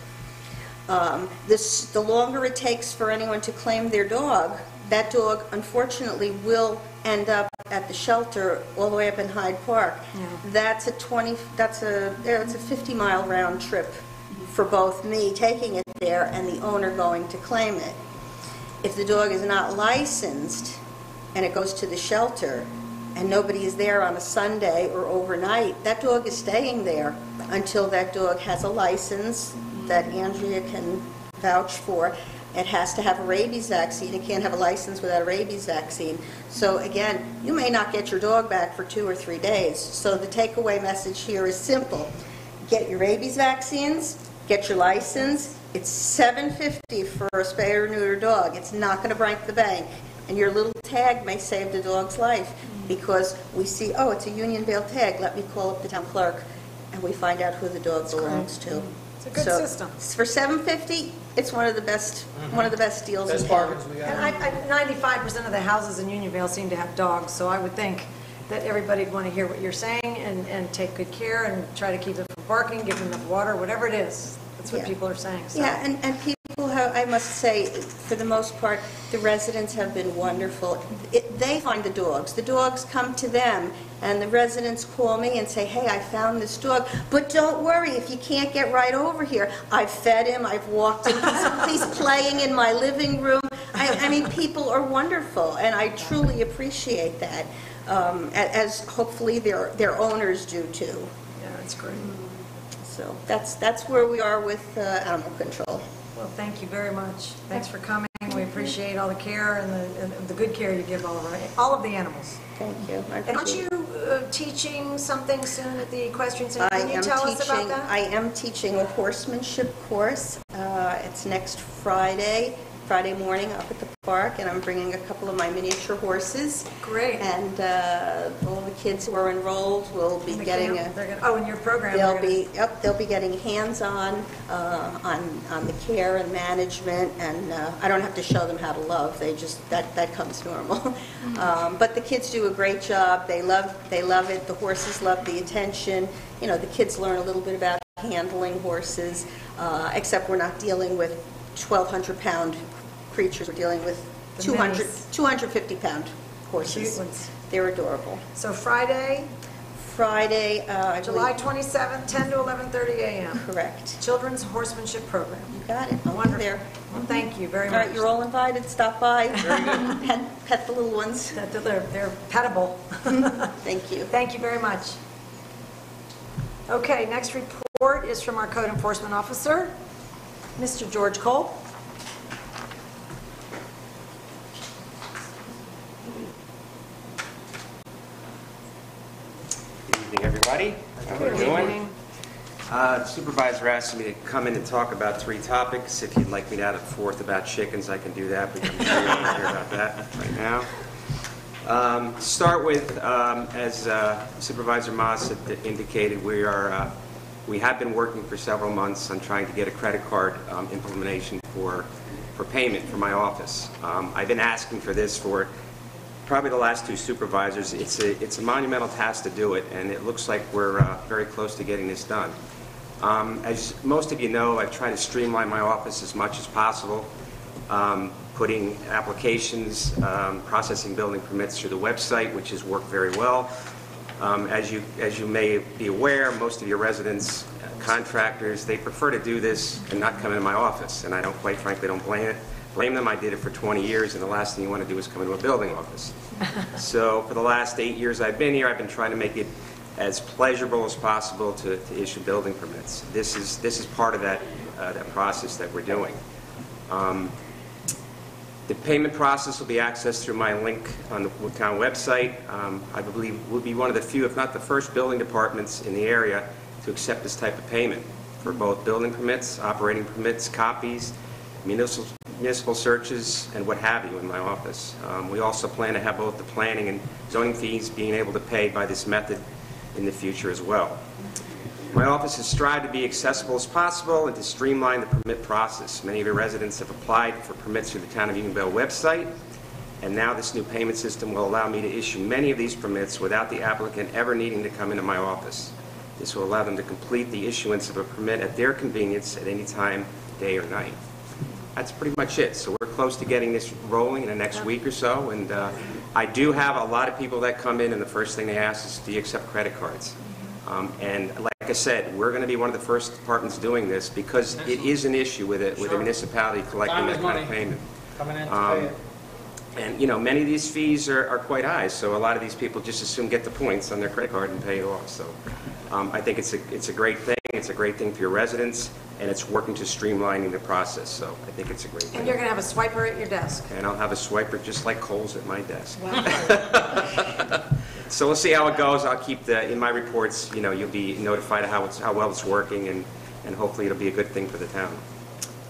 The longer it takes for anyone to claim their dog, that dog unfortunately will end up at the shelter all the way up in Hyde Park. Yeah. It's a 50-mile round trip for both me taking it there and the owner going to claim it. If the dog is not licensed and it goes to the shelter and nobody is there on a Sunday or overnight, that dog is staying there until that dog has a license that Andrea can vouch for. It has to have a rabies vaccine. It can't have a license without a rabies vaccine. So again, you may not get your dog back for 2 or 3 days. So the takeaway message here is simple. Get your rabies vaccines, get your license. It's $7.50 for a spay or neuter dog. It's not going to break the bank. And your little tag may save the dog's life, because we see, oh, it's a Unionville tag. Let me call up the town clerk, and we find out who the dog belongs to. It's a good system. For $7.50, it's one of the best deals Best in town. bargains we got. And 95% of the houses in Unionville seem to have dogs, so I would think that everybody'd want to hear what you're saying and take good care and try to keep it from barking, give them enough water, whatever it is. That's what people are saying. So. Yeah, and people have, I must say, for the most part, the residents have been wonderful. They find the dogs come to them, and the residents call me and say, hey, I found this dog, but don't worry, if you can't get right over here, I've fed him, I've walked him, he's playing in my living room. I mean, people are wonderful, and I truly appreciate that, as hopefully their owners do too. Yeah, that's great. So that's where we are with animal control. Well, thank you very much. Thanks for coming. We appreciate all the care and the good care you give all of the animals. Thank you. Aren't you teaching something soon at the equestrian center? Can you tell us about that? I am teaching a horsemanship course. It's next Friday morning up at the park, and I'm bringing a couple of my miniature horses. Great. And all the kids who are enrolled will be getting in your program. They'll be getting hands-on on the care and management, and I don't have to show them how to love. They just that comes normal. But the kids do a great job. They love it. The horses love the attention. You know, the kids learn a little bit about handling horses, except we're not dealing with 1,200-pound creatures. We're dealing with 250-pound horses. Cute ones. They're adorable. So Friday, I July believe- 27th, 10 to 11.30 a.m. Correct. Children's Horsemanship Program. You got it. I'll be Wonderful. there. Well, thank you very All much. right, you're all invited. Stop by. Very good. Pet the little ones. They're pettable. Thank you. Thank you very much. Okay, next report is from our Code Enforcement Officer, Mr. George Cole. Good evening, everybody. How are you doing? Supervisor asked me to come in and talk about 3 topics. If you'd like me to add a 4th about chickens, I can do that, but I'm sure you don't want to hear about that right now. To start with, as Supervisor Moss had indicated, we have been working for several months on trying to get a credit card implementation for for payment for my office. I've been asking for this for probably the last two supervisors. It's a monumental task to do it, and it looks like we're very close to getting this done. As most of you know, I've tried to streamline my office as much as possible, putting applications, processing building permits through the website, which has worked very well. As you may be aware, most of your residents, contractors, they prefer to do this and not come into my office, and I don't, quite frankly, don't blame them. I did it for 20 years, and the last thing you want to do is come into a building office. So for the last 8 years I've been here, I've been trying to make it as pleasurable as possible to issue building permits. This is part of that process that we're doing. The payment process will be accessed through my link on the town website. I believe we'll be one of the few, if not the first, building departments in the area to accept this type of payment for both building permits, operating permits, copies, municipal searches, and what have you in my office. We also plan to have both the planning and zoning fees being able to pay by this method in the future as well. My office has strived to be accessible as possible and to streamline the permit process. Many of your residents have applied for permits through the Town of Unionville website, and now this new payment system will allow me to issue many of these permits without the applicant ever needing to come into my office. This will allow them to complete the issuance of a permit at their convenience at any time, day or night. That's pretty much it. So we're close to getting this rolling in the next week or so, and I do have a lot of people that come in, and the first thing they ask is, do you accept credit cards? And like I said, we're going to be one of the first departments doing this because it is an issue with a municipality collecting that kind of payment. Coming in to pay it. And, you know, many of these fees are quite high, so a lot of these people just assume get the points on their credit card and pay it off. So I think it's a great thing. It's a great thing for your residents, and it's working to streamlining the process. So I think it's a great thing. And you're going to have a swiper at your desk. And I'll have a swiper just like Cole's at my desk. Wow. So we'll see how it goes. I'll keep in my reports, you know, you'll be notified of how well it's working, and hopefully it'll be a good thing for the town.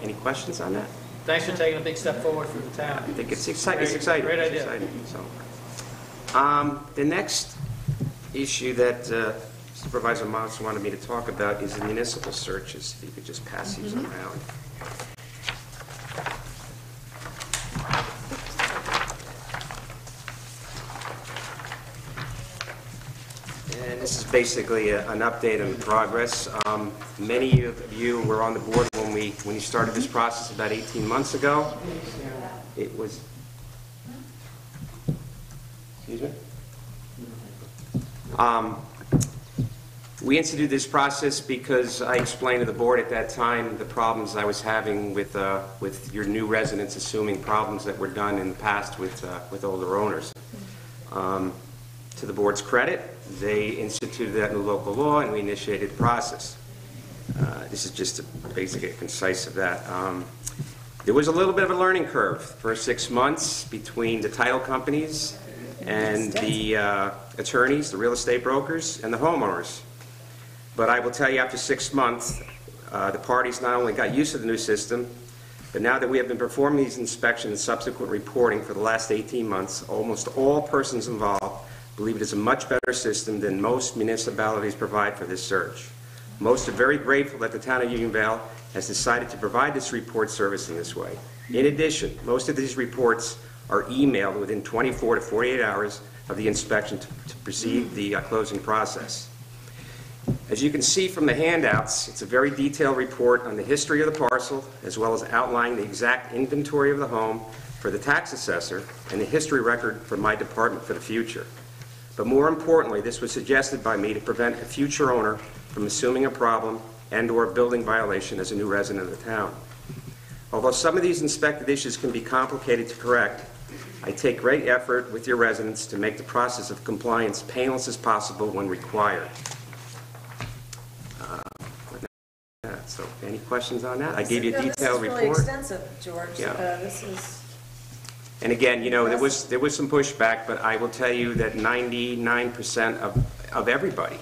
Any questions on that? Thanks for taking a big step forward for the town. I think it's exciting. It's exciting. Great idea. It's exciting. So, the next issue that Supervisor Moss wanted me to talk about is the municipal searches. If you could just pass these around. And this is basically an update on the progress. Many of you were on the board when you started this process about 18 months ago. It was... Excuse me? We instituted this process because I explained to the board at that time the problems I was having with your new residents assuming problems that were done in the past with older owners. To the board's credit, they instituted that new local law, and we initiated the process. This is just basically a concise of that. There was a little bit of a learning curve for 6 months between the title companies and the attorneys, the real estate brokers, and the homeowners. But I will tell you, after 6 months, the parties not only got used to the new system, but now that we have been performing these inspections and subsequent reporting for the last 18 months, almost all persons involved believe it is a much better system than most municipalities provide for this search. Most are very grateful that the town of Unionville has decided to provide this report service in this way. In addition, most of these reports are emailed within 24 to 48 hours of the inspection to precede the closing process. As you can see from the handouts, it's a very detailed report on the history of the parcel, as well as outlining the exact inventory of the home for the tax assessor and the history record for my department for the future. But more importantly, this was suggested by me to prevent a future owner from assuming a problem and/or building violation as a new resident of the town. Although some of these inspected issues can be complicated to correct, I take great effort with your residents to make the process of compliance painless as possible when required. So, any questions on that? I gave you a detailed report. This is really extensive, George. Yeah. This is... And again, you know, there was some pushback, but I will tell you that 99% of everybody,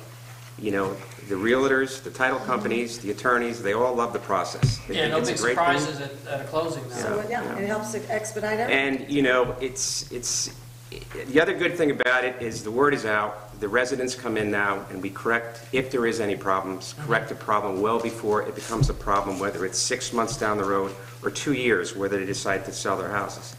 you know, the realtors, the title companies, the attorneys, they all love the process. Yeah, no big surprises at a closing now. So, yeah, it helps expedite everything. And, you know, it's The other good thing about it is the word is out. The residents come in now, and we correct, if there is any problems, correct the problem well before it becomes a problem, whether it's 6 months down the road or 2 years, whether they decide to sell their houses.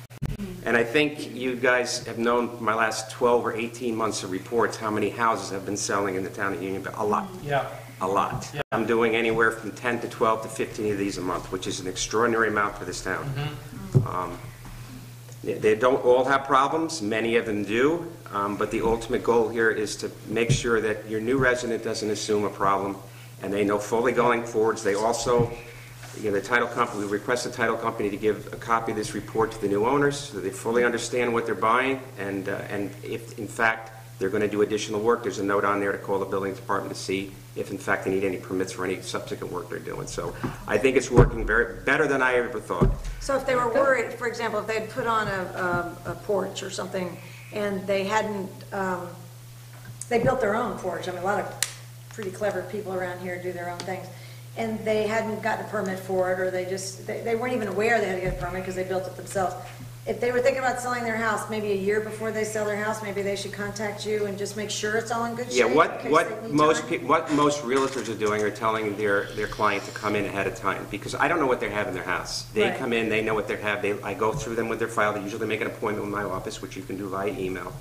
And I think you guys have known my last 12 or 18 months of reports how many houses have been selling in the town of Unionville. A lot. Yeah. A lot. Yeah. I'm doing anywhere from 10 to 12 to 15 of these a month, which is an extraordinary amount for this town. They don't all have problems, many of them do, but the ultimate goal here is to make sure that your new resident doesn't assume a problem, and they know fully going forwards. They also, the title company, we request the title company to give a copy of this report to the new owners so they fully understand what they're buying, and if in fact they're going to do additional work, there's a note on there to call the building department to see if in fact they need any permits for any subsequent work they're doing. So I think it's working better than I ever thought. So if they were worried, for example, if they'd put on a porch or something and they hadn't, they built their own porch. I mean, a lot of pretty clever people around here do their own things. And they hadn't gotten a permit for it, or they weren't even aware they had to get a permit because they built it themselves. If they were thinking about selling their house, maybe a year before they sell their house, maybe they should contact you and just make sure it's all in good shape. Yeah, what most realtors are doing are telling their client to come in ahead of time, because I don't know what they have in their house. They Right. come in, they know what they have. I go through them with their file. They usually make an appointment with my office, which you can do via email.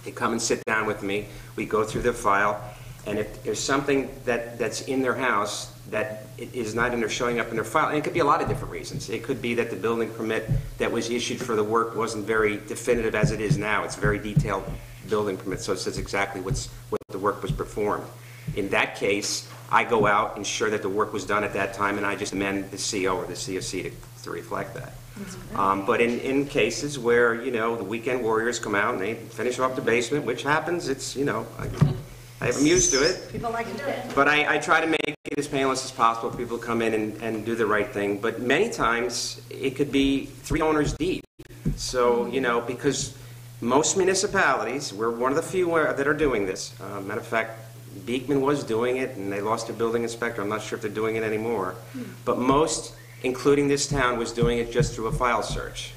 They come and sit down with me. We go through their file, and if there's something that's in their house that it is not showing up in their file, and it could be a lot of different reasons. It could be that the building permit that was issued for the work wasn't very definitive as it is now. It's a very detailed building permit, so it says exactly what the work was performed. In that case, I go out, ensure that the work was done at that time, and I just amend the CO or the CFC to reflect that. But in cases where, the weekend warriors come out and they finish off the basement, which happens, it's, I'm used to it. People like to do it. But I try to make it as painless as possible. People come in and do the right thing. But many times, it could be 3 owners deep. So, because most municipalities, we're one of the few that are doing this. Matter of fact, Beekman was doing it, and they lost their building inspector. I'm not sure if they're doing it anymore. But most, including this town, was doing it just through a file search.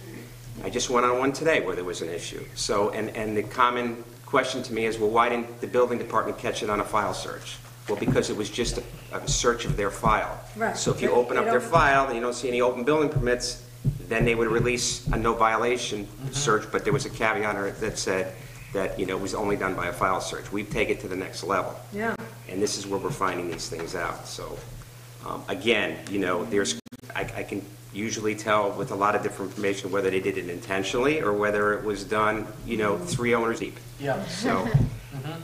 I just went on one today where there was an issue. So, and the common question to me is, well, why didn't the building department catch it on a file search? Well, because it was just a search of their file. Right. So if you open up their file and you don't see any open building permits, then they would release a no violation search, but there was a caveat on it that said that, it was only done by a file search. We take it to the next level. Yeah. And this is where we're finding these things out. So, again, I can usually tell with a lot of different information whether they did it intentionally or whether it was done, 3 owners deep. Yeah. So,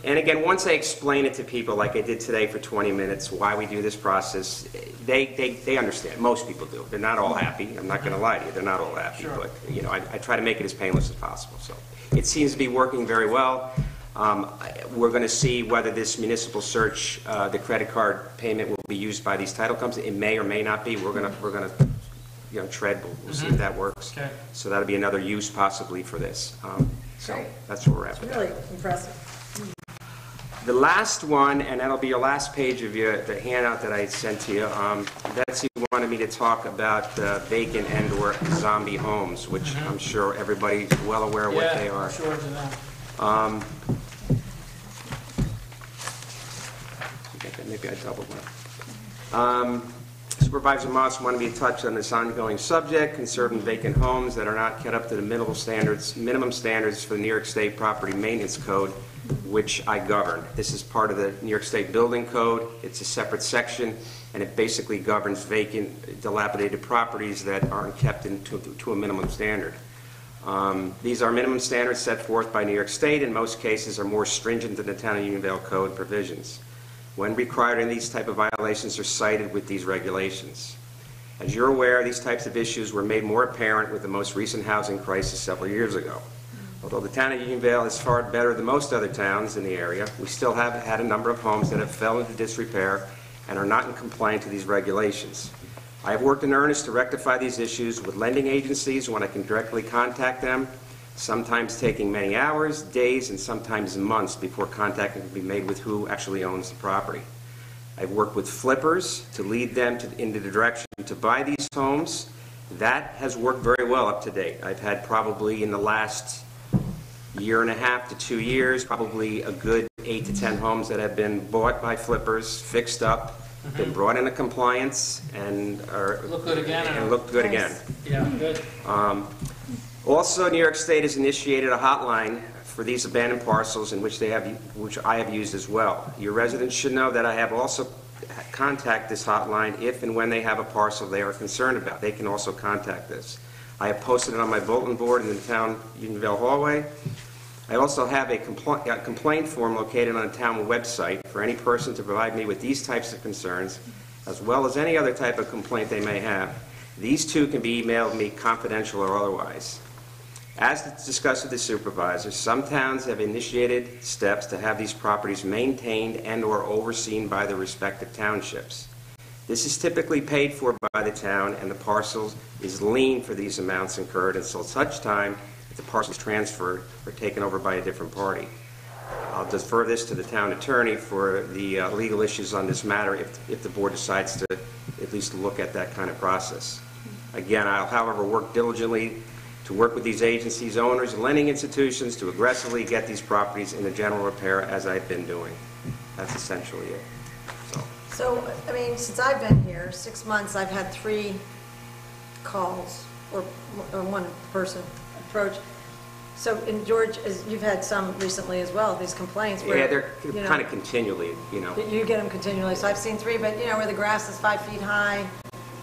and again, once I explain it to people like I did today for 20 minutes, why we do this process, they understand. Most people do. They're not all happy. I'm not going to lie to you. They're not all happy. Sure. But, I try to make it as painless as possible. So it seems to be working very well. We're going to see whether this municipal search, the credit card payment will be used by these title companies. It may or may not be. We're going to tread. We'll see if that works. Okay. So that'll be another use possibly for this. So Great. that's where we're at. It's really impressive. The last one, and that'll be your last page of the handout that I sent to you, Betsy wanted me to talk about vacant and/or zombie homes, which I'm sure everybody's well aware of what they are. Yeah, sure to know. Maybe I doubled one. Supervisor Moss wanted me to touch on this ongoing subject, conserving vacant homes that are not kept up to the minimum standards for the New York State Property Maintenance Code, which I govern. This is part of the New York State Building Code. It's a separate section, and it basically governs vacant, dilapidated properties that aren't kept to a minimum standard. These are minimum standards set forth by New York State. In most cases, are more stringent than the Town of Unionville Code provisions. When required, and these type of violations are cited with these regulations. As you're aware, these types of issues were made more apparent with the most recent housing crisis several years ago. Although the Town of Unionville is far better than most other towns in the area, we still have had a number of homes that have fell into disrepair and are not in compliance with these regulations. I have worked in earnest to rectify these issues with lending agencies when I can directly contact them, sometimes taking many hours, days, and sometimes months before contact can be made with who actually owns the property. I've worked with flippers to lead them into the direction to buy these homes. That has worked very well up to date. I've had probably in the last year and a half to 2 years, probably a good 8 to 10 homes that have been bought by flippers, fixed up, been brought into compliance, and are... Look good again. And look good again. Yeah, good. Also, New York State has initiated a hotline for these abandoned parcels in which I have used as well. Your residents should know that I have also contact this hotline if and when they have a parcel they are concerned about. They can also contact this. I have posted it on my bulletin board in the town Unionville hallway. I also have a complaint form located on the town website for any person to provide me with these types of concerns, as well as any other type of complaint they may have. These two can be emailed me, confidential or otherwise. As discussed with the supervisors, some towns have initiated steps to have these properties maintained and/or overseen by the respective townships. This is typically paid for by the town, and the parcel is lien for these amounts incurred until such time that the parcel is transferred or taken over by a different party. I'll defer this to the town attorney for the legal issues on this matter if the board decides to at least look at that kind of process. Again, I'll, however, work diligently to work with these agencies, owners, and lending institutions to aggressively get these properties into general repair as I've been doing. That's essentially it. So, I mean, since I've been here, 6 months, I've had 3 calls, or one person approach. So, and George, you've had some recently as well, these complaints where... Yeah, they're kind of continually, you know. You get them continually. So I've seen 3, but, you know, where the grass is 5 feet high,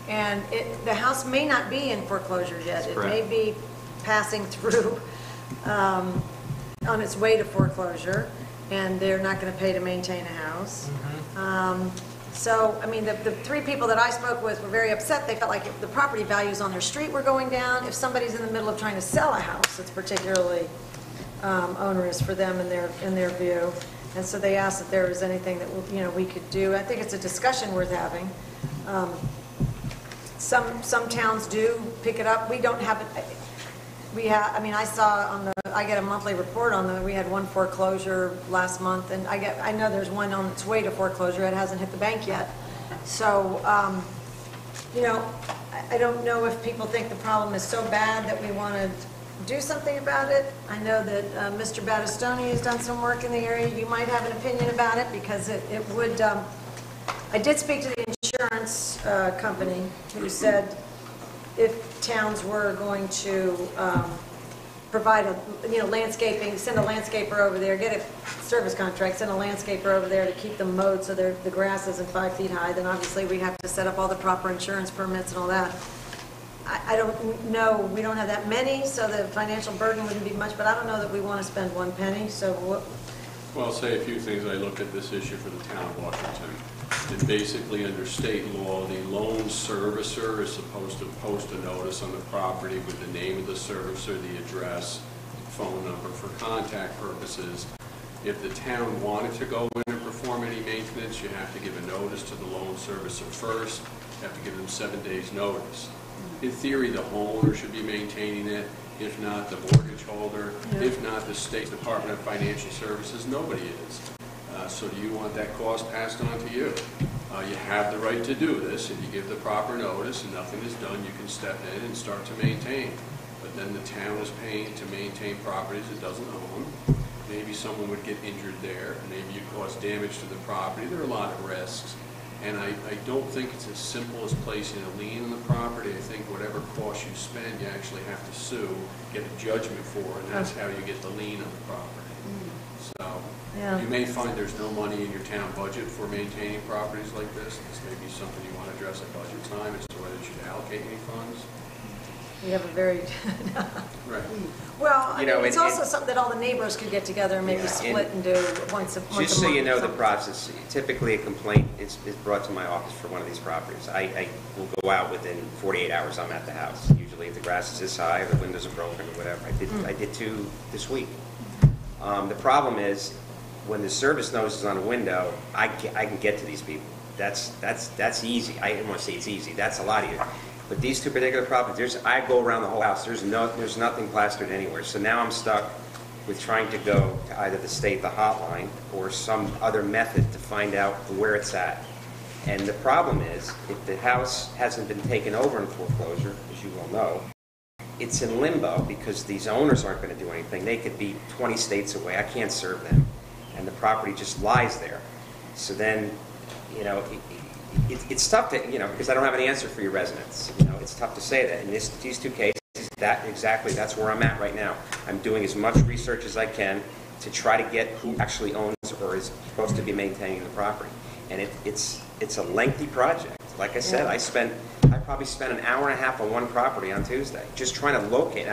and the house may not be in foreclosure yet. It may be passing through on its way to foreclosure, and they're not going to pay to maintain a house. So, I mean, the 3 people that I spoke with were very upset. They felt like if the property values on their street were going down. If somebody's in the middle of trying to sell a house, it's particularly onerous for them in their view. And so they asked if there was anything that we could do. I think it's a discussion worth having. Some towns do pick it up. We don't have it. I mean, I saw I get a monthly report we had 1 foreclosure last month, and I know there's one on its way to foreclosure. It hasn't hit the bank yet. So, I don't know if people think the problem is so bad that we want to do something about it. I know that Mr. Battistoni has done some work in the area. You might have an opinion about it, because it would, I did speak to the insurance company, who said if towns were going to provide landscaping, send a landscaper over there, get a service contract, send a landscaper over there to keep them mowed so the grass isn't 5 feet high, then obviously we'd have to set up all the proper insurance permits and all that. I don't know, we don't have that many, so the financial burden wouldn't be much, but I don't know that we want to spend 1 penny, so what? Well, I'll say a few things. I looked at this issue for the town of Washington. And basically, under state law, the loan servicer is supposed to post a notice on the property with the name of the servicer, the address, phone number for contact purposes. If the town wanted to go in and perform any maintenance, you have to give a notice to the loan servicer first. You have to give them 7 days notice. In theory, the homeowner should be maintaining it. If not, the mortgage holder. If not, the State Department of Financial Services. Nobody is. So do you want that cost passed on to you? You have the right to do this. If you give the proper notice and nothing is done, you can step in and start to maintain. But then the town is paying to maintain properties it doesn't own. Maybe someone would get injured there. Maybe you cause damage to the property. There are a lot of risks. And I don't think it's as simple as placing a lien on the property. I think whatever cost you spend, you actually have to sue, get a judgment for, and that's how you get the lien on the property. So you may find there's no money in your town budget for maintaining properties like this. This may be something you want to address at budget time as to whether you should allocate any funds. We have a very... Right. Well, it's also something that all the neighbors could get together and maybe split and do once a month. Just so you know the process, typically a complaint is brought to my office for one of these properties. I will go out within 48 hours, I'm at the house. Usually if the grass is this high, or the windows are broken or whatever. I did 2 this week. The problem is, when the service notice is on a window, I can get to these people. That's easy. I don't want to say it's easy. That's a lot easier. But these 2 particular properties, I go around the whole house. There's nothing plastered anywhere. So now I'm stuck with trying to go to either the hotline, or some other method to find out where it's at. And the problem is, if the house hasn't been taken over in foreclosure, as you well know, it's in limbo because these owners aren't going to do anything. They could be 20 states away. I can't serve them. And the property just lies there. So then, you know, it's tough to, you know, because I don't have an answer for your residents. You know, it's tough to say that. In these two cases, that's where I'm at right now. I'm doing as much research as I can to try to get who actually owns or is supposed to be maintaining the property. And it's a lengthy project. Like I said, I probably spent an hour and a half on one property on Tuesday, just trying to locate.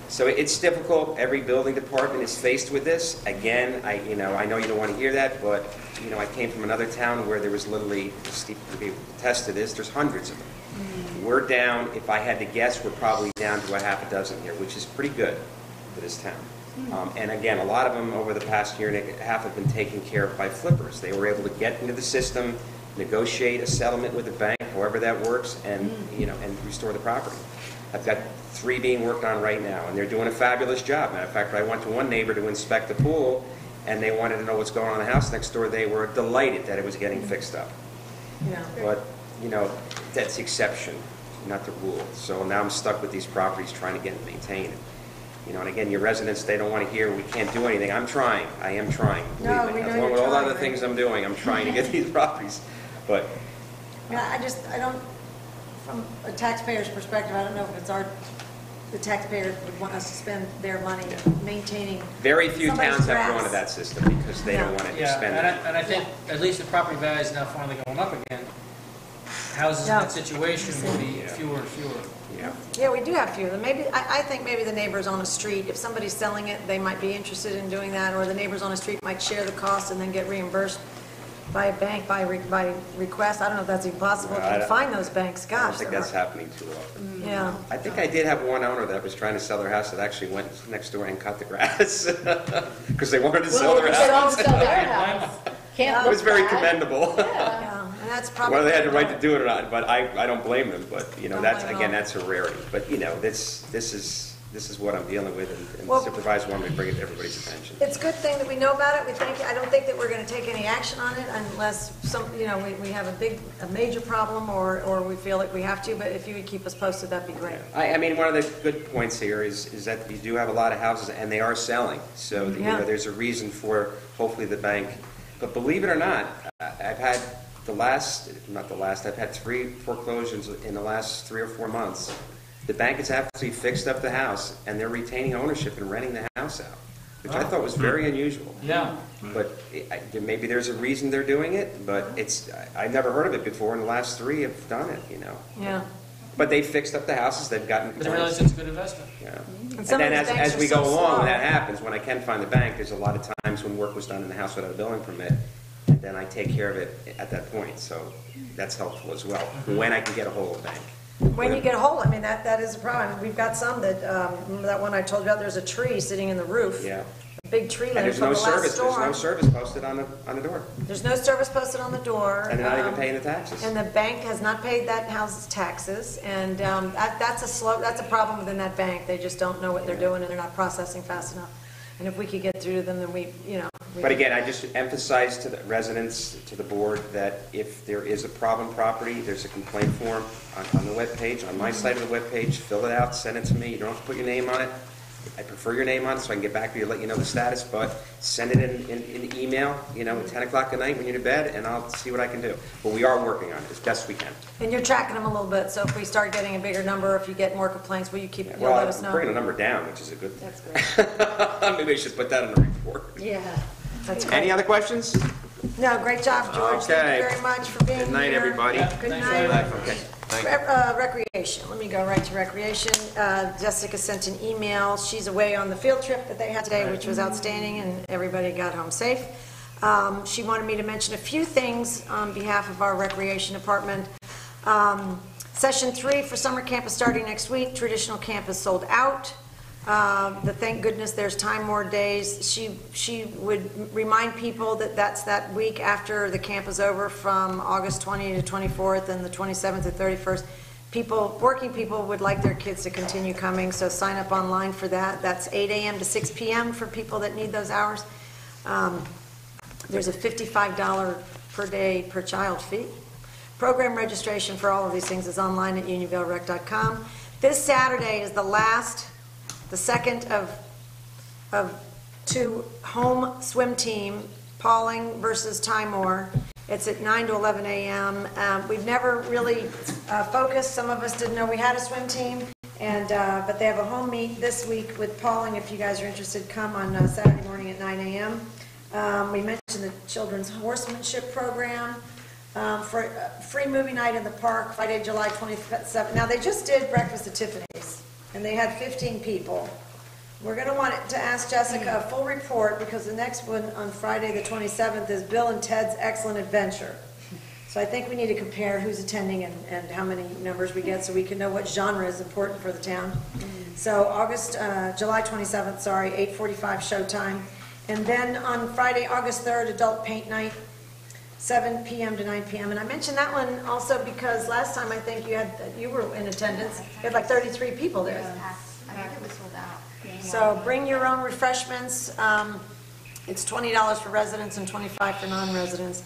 So it's difficult. Every building department is faced with this. Again, I know you don't want to hear that, but you know, I came from another town where there was literally, Steve to be attest to this, there's hundreds of them. We're down, if I had to guess, we're probably down to a half a dozen here, which is pretty good for this town. And again, a lot of them over the past year and a half have been taken care of by flippers. They were able to get into the system, negotiate a settlement with the bank, however that works, and you know, and restore the property. I've got 3 being worked on right now, and they're doing a fabulous job. Matter of fact, I went to one neighbor to inspect the pool, and they wanted to know what's going on in the house next door. They were delighted that it was getting fixed up. Yeah. But, you know, that's the exception, not the rule. So now I'm stuck with these properties trying to get it maintained. You know, and again, your residents, they don't want to hear we can't do anything. I'm trying. I am trying. No, Believe me. we know Along with you're all the other trying, things I'm doing, I'm trying to get these properties. But Yeah, I don't, from a taxpayer's perspective, I don't know if the taxpayer would want us to spend their money maintaining. very few somebody's towns have grass. gone to that system because they don't want to Yeah, spend it. and I think at least the property value is now finally going up again. Houses in that situation will be fewer and fewer. Yeah, we do have few. Maybe, I think maybe the neighbors on the street, if somebody's selling it, they might be interested in doing that, or the neighbors on the street might share the cost and then get reimbursed by a bank by request. I don't know if that's even possible. If you can find those banks, I gosh. don't think that's happening too often. Yeah. I think I did have one owner that was trying to sell their house that actually went next door and cut the grass because they wanted to sell their house. Can't It was very look bad. commendable. Yeah, and that's probably. Whether they had the right to do it or not, but I don't blame them. But you know, Don't that's blame again, them. that's a rarity. But you know, this is what I'm dealing with, and Well- the supervisor wanted me to bring it to everybody's attention. It's a good thing that we know about it. I don't think that we're going to take any action on it unless we have a major problem or we feel like we have to, but if you would keep us posted, that'd be great. I mean, one of the good points here is that you do have a lot of houses, and they are selling. So you know, there's a reason for hopefully the bank. But believe it or not, I've had I've had 3 foreclosures in the last 3 or 4 months. The bank has actually fixed up the house, and they're retaining ownership and renting the house out, which I thought was very unusual. Yeah. But maybe there's a reason they're doing it, but I've never heard of it before, and the last 3 have done it, you know. Yeah. But they fixed up the houses, they've gotten... But they realize it's a good investment. Yeah. And some then of these as banks we are go so along, when slow. that happens, when I can find the bank, there's a lot of times when work was done in the house without a building permit, and then I take care of it at that point, so that's helpful as well, when I can get a hold of the bank. When you get a hold, I mean, that is a problem. We've got some that, remember that one I told you about, there's a tree sitting in the roof. Yeah. A big tree And limb there's from no the last service, storm. there's no service posted on the door, There's no service posted on the door. and they're not even paying the taxes. And the bank has not paid that house's taxes, and that's a problem within that bank. They just don't know what they're doing, and they're not processing fast enough. And if we could get through to them, then we. But again, I just emphasize to the residents, to the board, that if there is a problem property, there's a complaint form on the webpage, on my side of the webpage. Fill it out, send it to me. You don't have to put your name on it. I prefer your name on it so I can get back to you and let you know the status, but send it in email, at 10 o'clock at night when you're to bed, and I'll see what I can do. But we are working on it as best we can. And you're tracking them a little bit, so if we start getting a bigger number, if you get more complaints, will you you'll let us know? Well, bringing the number down, which is a good thing. That's great. Maybe I should put that in the report. Yeah, that's great. Any other questions? No, great job, George. Thank Okay. you very much for being here. Good night, everybody. Good night. Okay. Recreation, let me go right to recreation. Jessica sent an email. She's away on the field trip that they had today, which was outstanding, and everybody got home safe. She wanted me to mention a few things on behalf of our recreation department. Session 3 for summer camp is starting next week. Traditional camp is sold out. Thank goodness there's time, more days. She would remind people that that's that week after the camp is over, from August 20 to 24th and the 27th to 31st. Working people would like their kids to continue coming, so sign up online for that. That's 8 a.m. to 6 p.m. for people that need those hours. There's a $55 per day per child fee. Program registration for all of these things is online at unionvalerec.com. This Saturday is the second of two home swim team, Pauling versus Timor. It's at 9 to 11 a.m. We've never really focused. Some of us didn't know we had a swim team, but they have a home meet this week with Pauling. If you guys are interested, come on Saturday morning at 9 a.m. We mentioned the Children's Horsemanship Program. For free movie night in the park, Friday, July 27th. Now, they just did Breakfast at Tiffany's, and they had 15 people. We're going to want to ask Jessica a full report, because the next one on Friday, the 27th, is Bill and Ted's Excellent Adventure. So I think we need to compare who's attending and how many numbers we get, so we can know what genre is important for the town. So July 27th, 8:45 showtime. And then on Friday, August 3rd, Adult Paint Night, 7 p.m. to 9 p.m. And I mentioned that one also because last time I think you were in attendance. You had like 33 people there. I think it was sold out. So bring your own refreshments. It's $20 for residents and $25 for non-residents.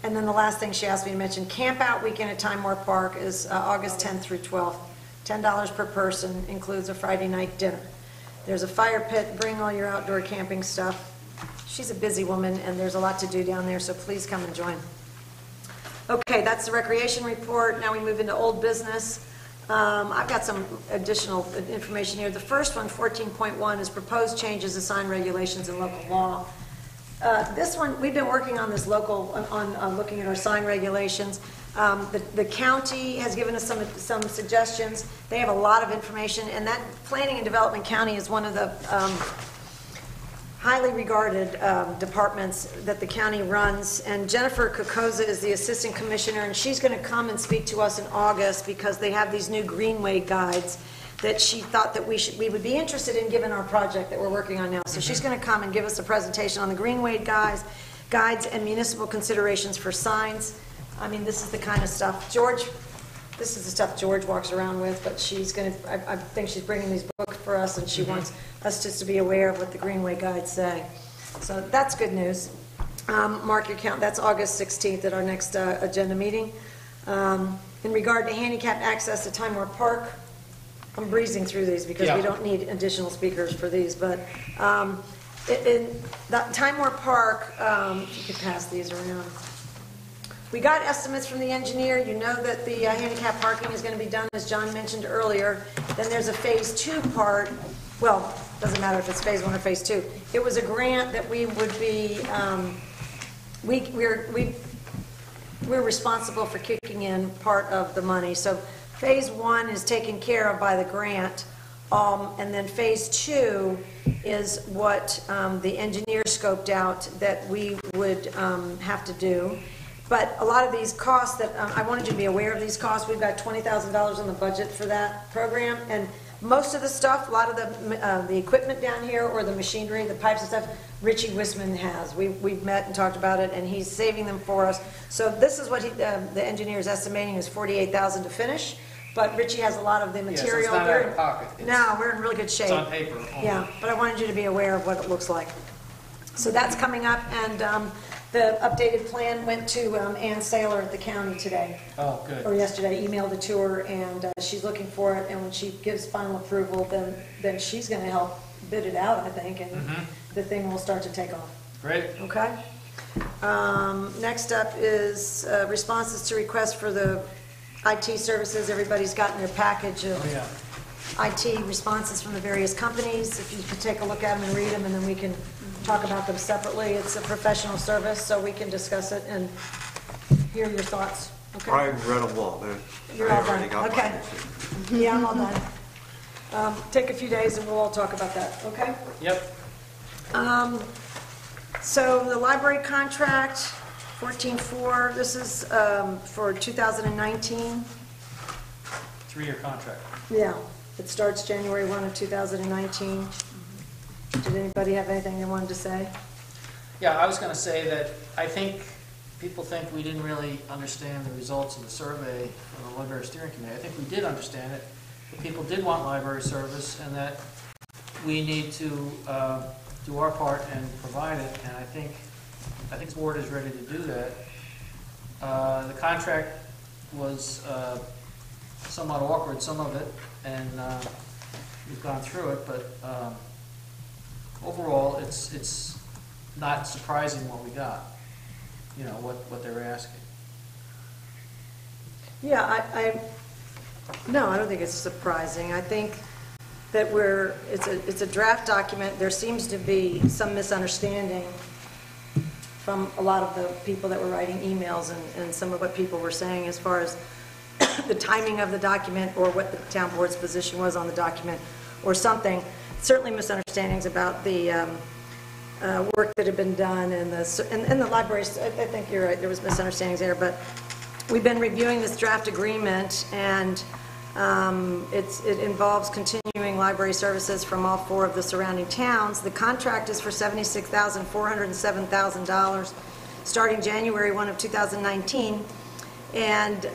And then the last thing she asked me to mention, Camp Out Weekend at Timor Park is August 10th through 12th. $10 per person, includes a Friday night dinner. There's a fire pit. Bring all your outdoor camping stuff. She's a busy woman, and there's a lot to do down there, so please come and join. Okay, that's the recreation report. Now we move into old business. I've got some additional information here. The first one, 14.1, is proposed changes to sign regulations in local law. This one, we've been working on this on looking at our sign regulations. The county has given us some suggestions. They have a lot of information, and that Planning and Development County is one of the highly regarded departments that the county runs. And Jennifer Kokoza is the assistant commissioner, and she's going to come and speak to us in August because they have these new Greenway guides that she thought that we would be interested in given our project that we're working on now. So she's going to come and give us a presentation on the Greenway guides and municipal considerations for signs. I mean, this is the kind of stuff this is the stuff George walks around with, but she's going to, I think she's bringing these books for us, and she wants us just to be aware of what the Greenway guides say. So that's good news. Mark your count. That's August 16th at our next agenda meeting. In regard to handicapped access to Timor Park, I'm breezing through these because we don't need additional speakers for these, but in Timor Park, if you could pass these around. We got estimates from the engineer. You know that the handicap parking is going to be done, as John mentioned earlier. Then there's a phase 2 part. Well, doesn't matter if it's phase 1 or phase 2. It was a grant that we would be, we're responsible for kicking in part of the money. So phase 1 is taken care of by the grant, and then phase 2 is what the engineer scoped out that we would have to do. But a lot of these costs that, I wanted you to be aware of these costs. We've got $20,000 on the budget for that program. And most of the stuff, a lot of the equipment down here or the machinery, the pipes and stuff, Richie Wisman has. We've met and talked about it, and he's saving them for us. So this is what the engineer is estimating is $48,000 to finish. But Richie has a lot of the material. Yeah, so it's not out of pocket. No, we're in really good shape. It's on paper. Yeah, but I wanted you to be aware of what it looks like. So that's coming up, and the updated plan went to Ann Saylor at the county today. Oh, good. Or yesterday, emailed it to her, and she's looking for it, and when she gives final approval, then she's going to help bid it out, I think, and the thing will start to take off. Great. Okay? Next up is responses to requests for the IT services. Everybody's gotten their package of IT responses from the various companies. If you could take a look at them and read them, and then we can talk about them separately. It's a professional service, so we can discuss it and hear your thoughts. Okay? I read them all. You're all done. Okay. Yeah, I'm all done. Take a few days and we'll all talk about that, okay? Yep. So the library contract, 14.4, this is for 2019. 3-year contract. Yeah, it starts January 1 of 2019. Did anybody have anything they wanted to say? Yeah, I was going to say that I think people think we didn't really understand the results of the survey from the Library Steering Committee. I think we did understand it. But people did want library service, and that we need to do our part and provide it. And I think the board is ready to do that. The contract was somewhat awkward, some of it, and we've gone through it, but overall, it's not surprising what we got, you know, what they were asking. Yeah, no, I don't think it's surprising. I think that it's a draft document. There seems to be some misunderstanding from a lot of the people that were writing emails and some of what people were saying as far as the timing of the document or what the town board's position was on the document or something. Certainly misunderstandings about the work that had been done and the libraries. I think you're right, there was misunderstandings there, but we've been reviewing this draft agreement, and it involves continuing library services from all 4 of the surrounding towns. The contract is for $76,407,000 starting January 1 of 2019, and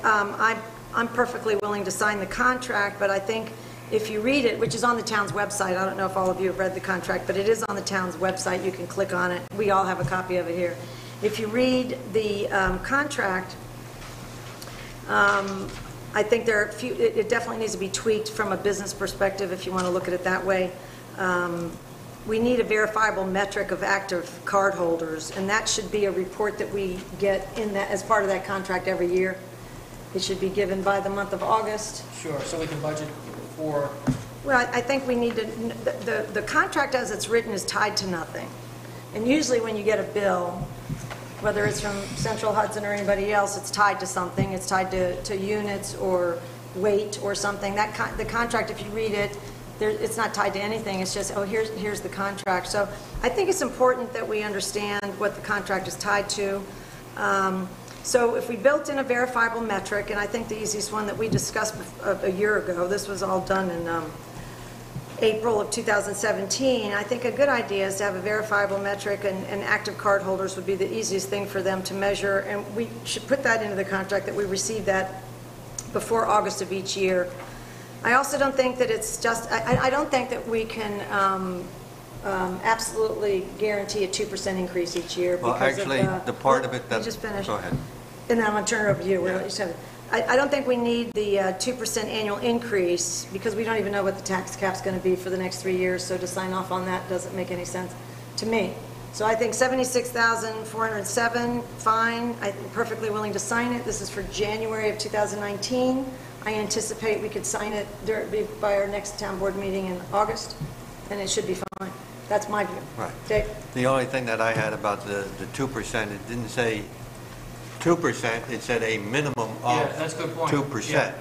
I'm perfectly willing to sign the contract, but I think if you read it, which is on the town's website, I don't know if all of you have read the contract, but it is on the town's website. You can click on it. We all have a copy of it here. If you read the contract, I think there are a few, it definitely needs to be tweaked from a business perspective if you want to look at it that way. We need a verifiable metric of active card holders, and that should be a report that we get in that as part of that contract every year. It should be given by the month of August. Sure, so we can budget for... Well, I think we need to, the contract as it's written is tied to nothing. And usually when you get a bill, whether it's from Central Hudson or anybody else, it's tied to something. It's tied to units or weight or something. The contract, if you read it, it's not tied to anything. It's just, oh, here's the contract. So I think it's important that we understand what the contract is tied to. So if we built in a verifiable metric, and I think the easiest one that we discussed a year ago, this was all done in April of 2017, I think a good idea is to have a verifiable metric, and active card holders would be the easiest thing for them to measure, and we should put that into the contract that we receive that before August of each year. I also don't think that it's just, I don't think that we can absolutely guarantee a 2% increase each year. Well, actually, the part of it that... Just finish. Go ahead. And then I'm going to turn it over to you. Yeah. I don't think we need the 2% annual increase because we don't even know what the tax cap's going to be for the next 3 years, so to sign off on that doesn't make any sense to me. So I think $76,407, fine. I'm perfectly willing to sign it. This is for January of 2019. I anticipate we could sign it by our next town board meeting in August, and it should be fine. That's my view. Right. Dave? The only thing that I had about the 2%, it didn't say 2%, it said a minimum of that's a good point. 2%. Yeah.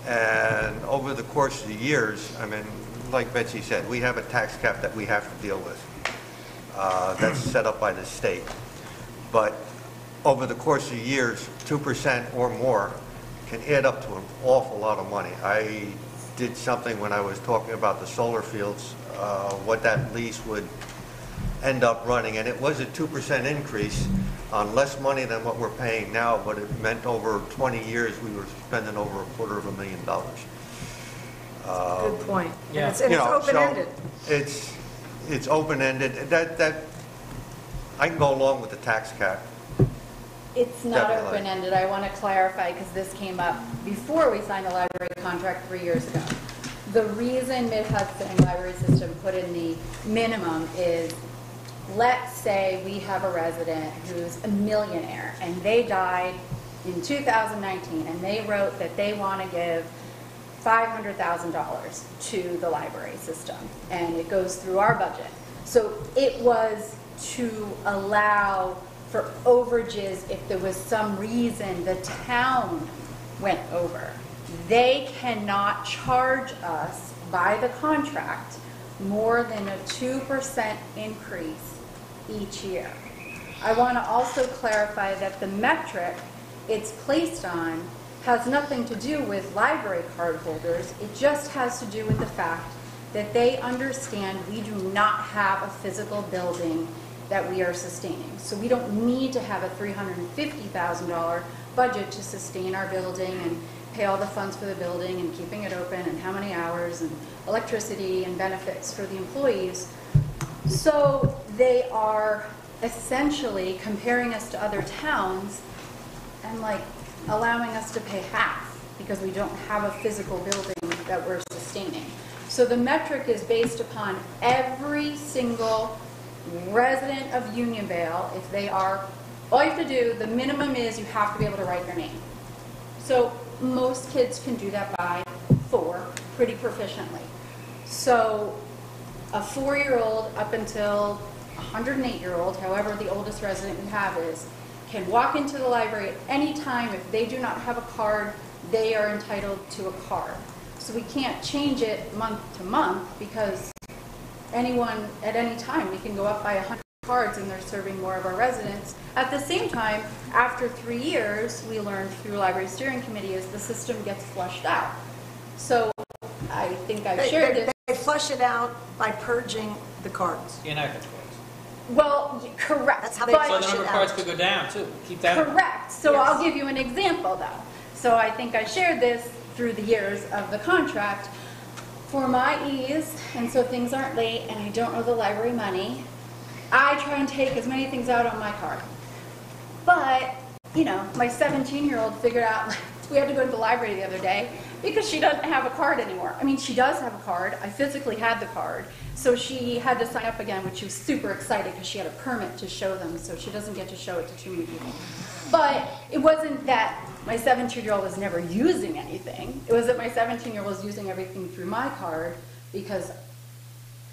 And over the course of the years, I mean, like Betsy said, we have a tax cap that we have to deal with. That's set up by the state. But over the course of years, 2% or more can add up to an awful lot of money. I did something when I was talking about the solar fields, what that lease would end up running, and it was a 2% increase on less money than what we're paying now, but it meant over 20 years we were spending over $250,000. Good point. Yeah. And it's open-ended. So it's open-ended. That I can go along with the tax cap. It's not Definitely. open-ended. I want to clarify because this came up before we signed the library contract 3 years ago. The reason Mid-Hudson Library System put in the minimum is, let's say we have a resident who's a millionaire and they died in 2019 and they wrote that they want to give $500,000 to the library system, and it goes through our budget. So it was to allow for overages if there was some reason the town went over. They cannot charge us by the contract more than a 2% increase each year. I want to also clarify that the metric it's placed on has nothing to do with library card holders. It just has to do with the fact that they understand we do not have a physical building that we are sustaining. So we don't need to have a $350,000 budget to sustain our building and pay all the funds for the building and keeping it open and how many hours and electricity and benefits for the employees. So they are essentially comparing us to other towns and like allowing us to pay half because we don't have a physical building that we're sustaining. So the metric is based upon every single resident of Unionville. If they are, all you have to do, the minimum is you have to be able to write your name. So most kids can do that by 4 pretty proficiently. So a 4-year-old up until a 108-year-old, however the oldest resident we have is, can walk into the library at any time. If they do not have a card, they are entitled to a card. So we can't change it month to month because anyone at any time, we can go up by 100 cards and they're serving more of our residents. At the same time, after 3 years, we learned through Library Steering Committee is the system gets flushed out. So I think I've shared this. They flush it out by purging the cards. Inactive cards. Well, correct. That's how they So flush the number it of cards out. could go down too. Keep that. Correct. So Yes. I'll give you an example though. So I think I shared this through the years of the contract. For my ease, and so things aren't late and I don't owe the library money, I try and take as many things out on my card. But, you know, my 17-year-old figured out, we had to go to the library the other day because she doesn't have a card anymore. I mean, she does have a card. I physically had the card. So she had to sign up again, which she was super excited because she had a permit to show them, so she doesn't get to show it to too many people. But it wasn't that my 17-year-old was never using anything. It was that my 17-year-old was using everything through my card because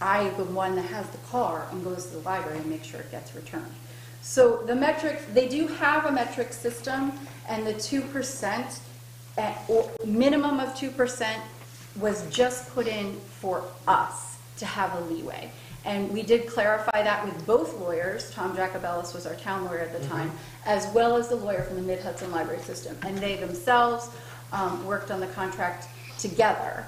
I'm the one that has the car and goes to the library and makes sure it gets returned. So the metric, they do have a metric system, and the 2%, or minimum of 2%, was just put in for us to have a leeway. And we did clarify that with both lawyers. Tom Jacobellis was our town lawyer at the time, as well as the lawyer from the Mid-Hudson Library System. And they themselves worked on the contract together.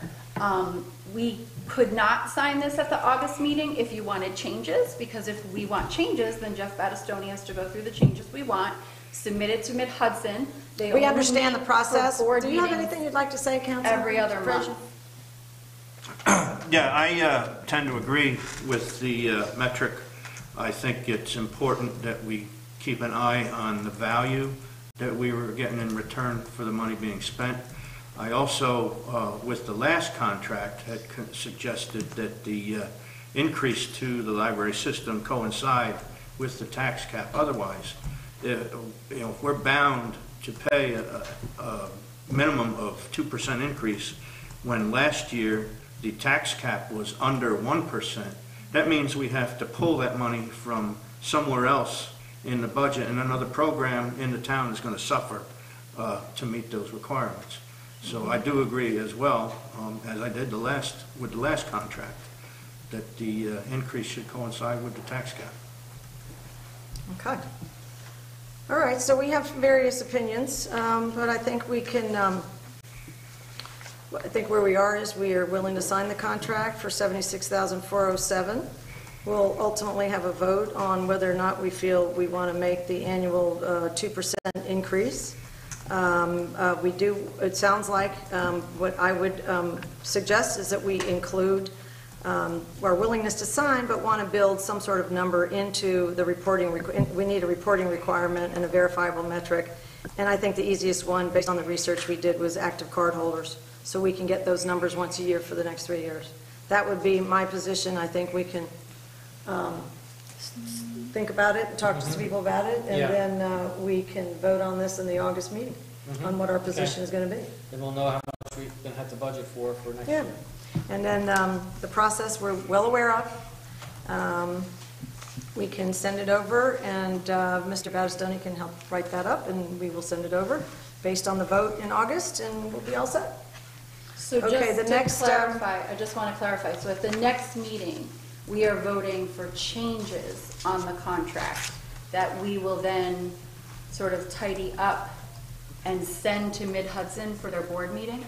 We could not sign this at the August meeting if you wanted changes, because if we want changes, then Jeff Battistoni has to go through the changes we want, submit it to Mid-Hudson. We understand the process. Do Do you have anything you'd like to say, Councilor? every other month. Yeah, I tend to agree with the metric. I think it's important that we keep an eye on the value that we were getting in return for the money being spent. I also, with the last contract, had suggested that the increase to the library system coincide with the tax cap. Otherwise, if we're bound to pay a minimum of 2% increase when last year the tax cap was under 1%, that means we have to pull that money from somewhere else in the budget, and another program in the town is going to suffer to meet those requirements. So I do agree as well, as I did with the last contract, that the increase should coincide with the tax cap. Okay. All right, so we have various opinions, but I think we can, I think where we are is we are willing to sign the contract for $76,407. We'll ultimately have a vote on whether or not we feel we want to make the annual 2% increase. We do, it sounds like what I would suggest is that we include our willingness to sign, but want to build some sort of number into the reporting. We need a reporting requirement and a verifiable metric. And I think the easiest one, based on the research we did, was active card holders. So we can get those numbers once a year for the next 3 years. That would be my position. I think we can think about it, and talk to some people about it, and then we can vote on this in the August meeting on what our position is going to be. Then we'll know how much we're going to have to budget for next year. And then the process we're well aware of. We can send it over, and Mr. Battistoni can help write that up, and we will send it over based on the vote in August, and we'll be all set. So Okay, the next, to clarify, I just want to clarify, so at the next meeting, we are voting for changes on the contract that we will then sort of tidy up and send to Mid-Hudson for their board meeting?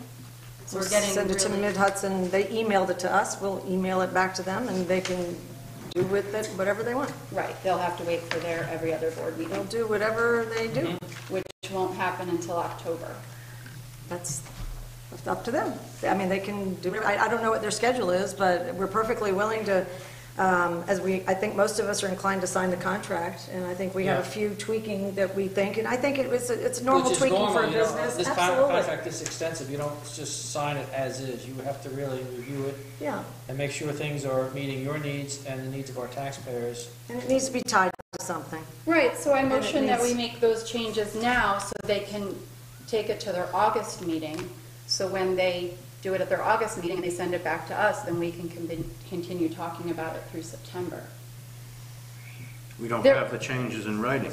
So we're getting Send it to really- Mid-Hudson. They emailed it to us. We'll email it back to them, and they can do with it whatever they want. Right, they'll have to wait for their every other board meeting. They'll do whatever they do. Which won't happen until October. That's up to them. I mean, they can do it. I don't know what their schedule is, but we're perfectly willing to I think most of us are inclined to sign the contract, and I think we have a Yeah. few tweaking that we think, and I think it's normal Which is tweaking for normal, a you know, business. this Absolutely. contract is extensive, you don't just sign it as is, you have to really review it Yeah, and make sure things are meeting your needs and the needs of our taxpayers. and it needs to be tied to something. Right, so I And it motion that we needs- make those changes now so they can take it to their August meeting. So when they do it at their August meeting and they send it back to us, then we can continue talking about it through September. We don't There- have the changes in writing.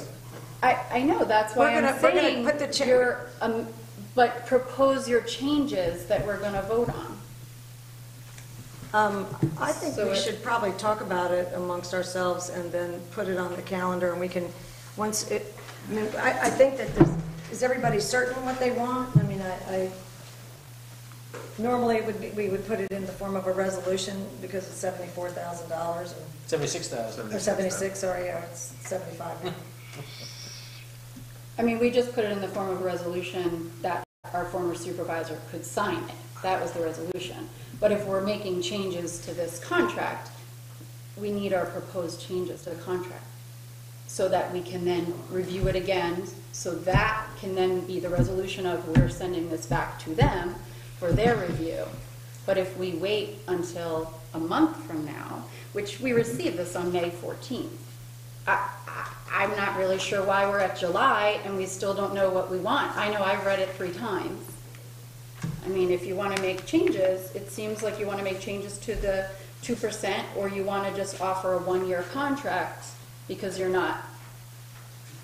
I know, that's why We're I'm gonna saying, put the but propose your changes that we're gonna vote on. I think So we it- should probably talk about it amongst ourselves and then put it on the calendar, and we can, once it, I think that is everybody certain what they want? I mean, normally it would be, we would put it in the form of a resolution because it's $74,000 $76,000. or 76, sorry, yeah, it's 75 now. I mean, we just put it in the form of a resolution that our former supervisor could sign it. That was the resolution. But if we're making changes to this contract, we need our proposed changes to the contract so that we can then review it again. So that can then be the resolution of we're sending this back to them for their review. But if we wait until a month from now, which we received this on May 14th, I'm not really sure why we're at July and we still don't know what we want. I know I've read it 3 times. I mean, if you want to make changes, it seems like you want to make changes to the 2%, or you want to just offer a 1-year contract because you're not,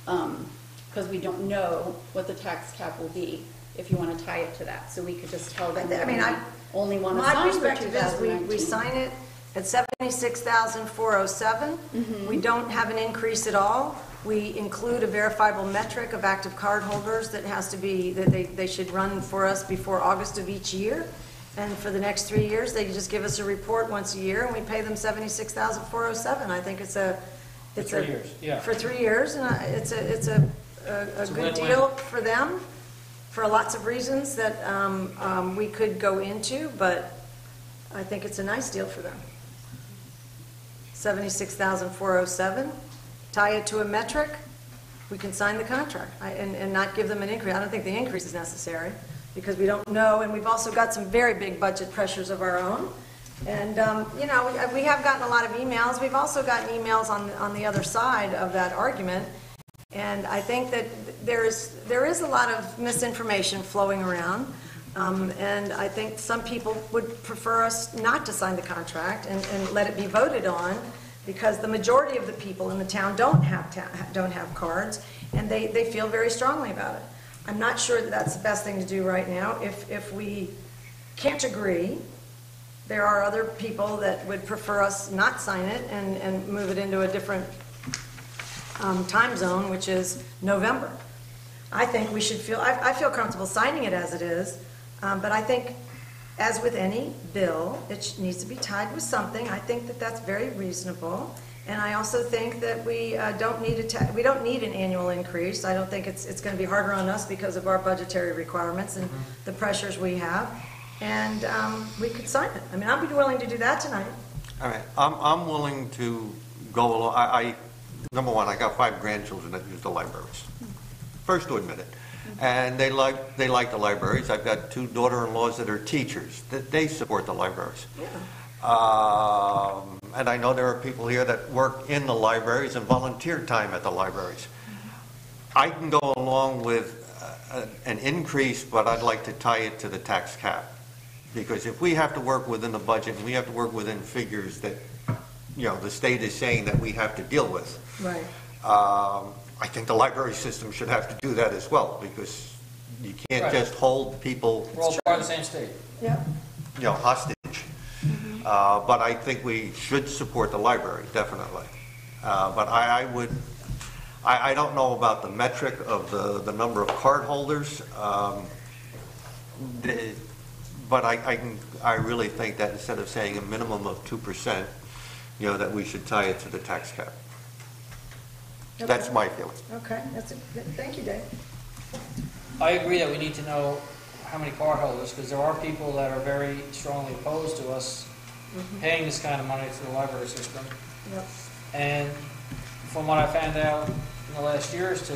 because we don't know what the tax cap will be if you want to tie it to that. So we could just tell them I mean, that we only want to My sign for perspective is 2019. we sign it at 76,407. We don't have an increase at all. We include a verifiable metric of active cardholders that has to be, that they should run for us before August of each year. And for the next 3 years, they just give us a report once a year, and we pay them 76,407. I think it's a... For 3 years, yeah. For 3 years, and it's a It's a good win-win. deal for them, for lots of reasons that we could go into, but I think it's a nice deal for them. 76,407, tie it to a metric, we can sign the contract and not give them an increase. I don't think the increase is necessary because we don't know, and we've also got some very big budget pressures of our own. And, you know, we have gotten a lot of emails. We've also gotten emails on the other side of that argument. And I think that there is a lot of misinformation flowing around. And I think some people would prefer us not to sign the contract and let it be voted on, because the majority of the people in the town don't have cards, and they feel very strongly about it. I'm not sure that that's the best thing to do right now. If we can't agree, there are other people that would prefer us not sign it and move it into a different time zone, which is November. I think we should feel, I feel comfortable signing it as it is, but I think, as with any bill, it needs to be tied with something. I think that that's very reasonable, and I also think that we don't need an annual increase. I don't think it's going to be harder on us because of our budgetary requirements and the pressures we have, and we could sign it. I mean, I'd be willing to do that tonight. All right, I'm willing to go along. Number one, I got 5 grandchildren that use the libraries. First to admit it. And they like the libraries. I've got 2 daughter-in-laws that are teachers. They support the libraries. And I know there are people here that work in the libraries and volunteer time at the libraries. I can go along with an increase, but I'd like to tie it to the tax cap. Because if we have to work within the budget, and we have to work within figures that, you know, the state is saying that we have to deal with. Right. I think the library system should have to do that as well, because you can't Right. just hold people, We're all part of the same state. Yeah. you know, hostage. But I think we should support the library, definitely. But I don't know about the metric of the number of card holders. But I really think that instead of saying a minimum of 2%, you know, that we should tie it to the tax cap. Okay. That's my feeling. Okay, thank you, Dave. I agree that we need to know how many card holders, because there are people that are very strongly opposed to us paying this kind of money to the library system. Yep. And from what I found out in the last year or two,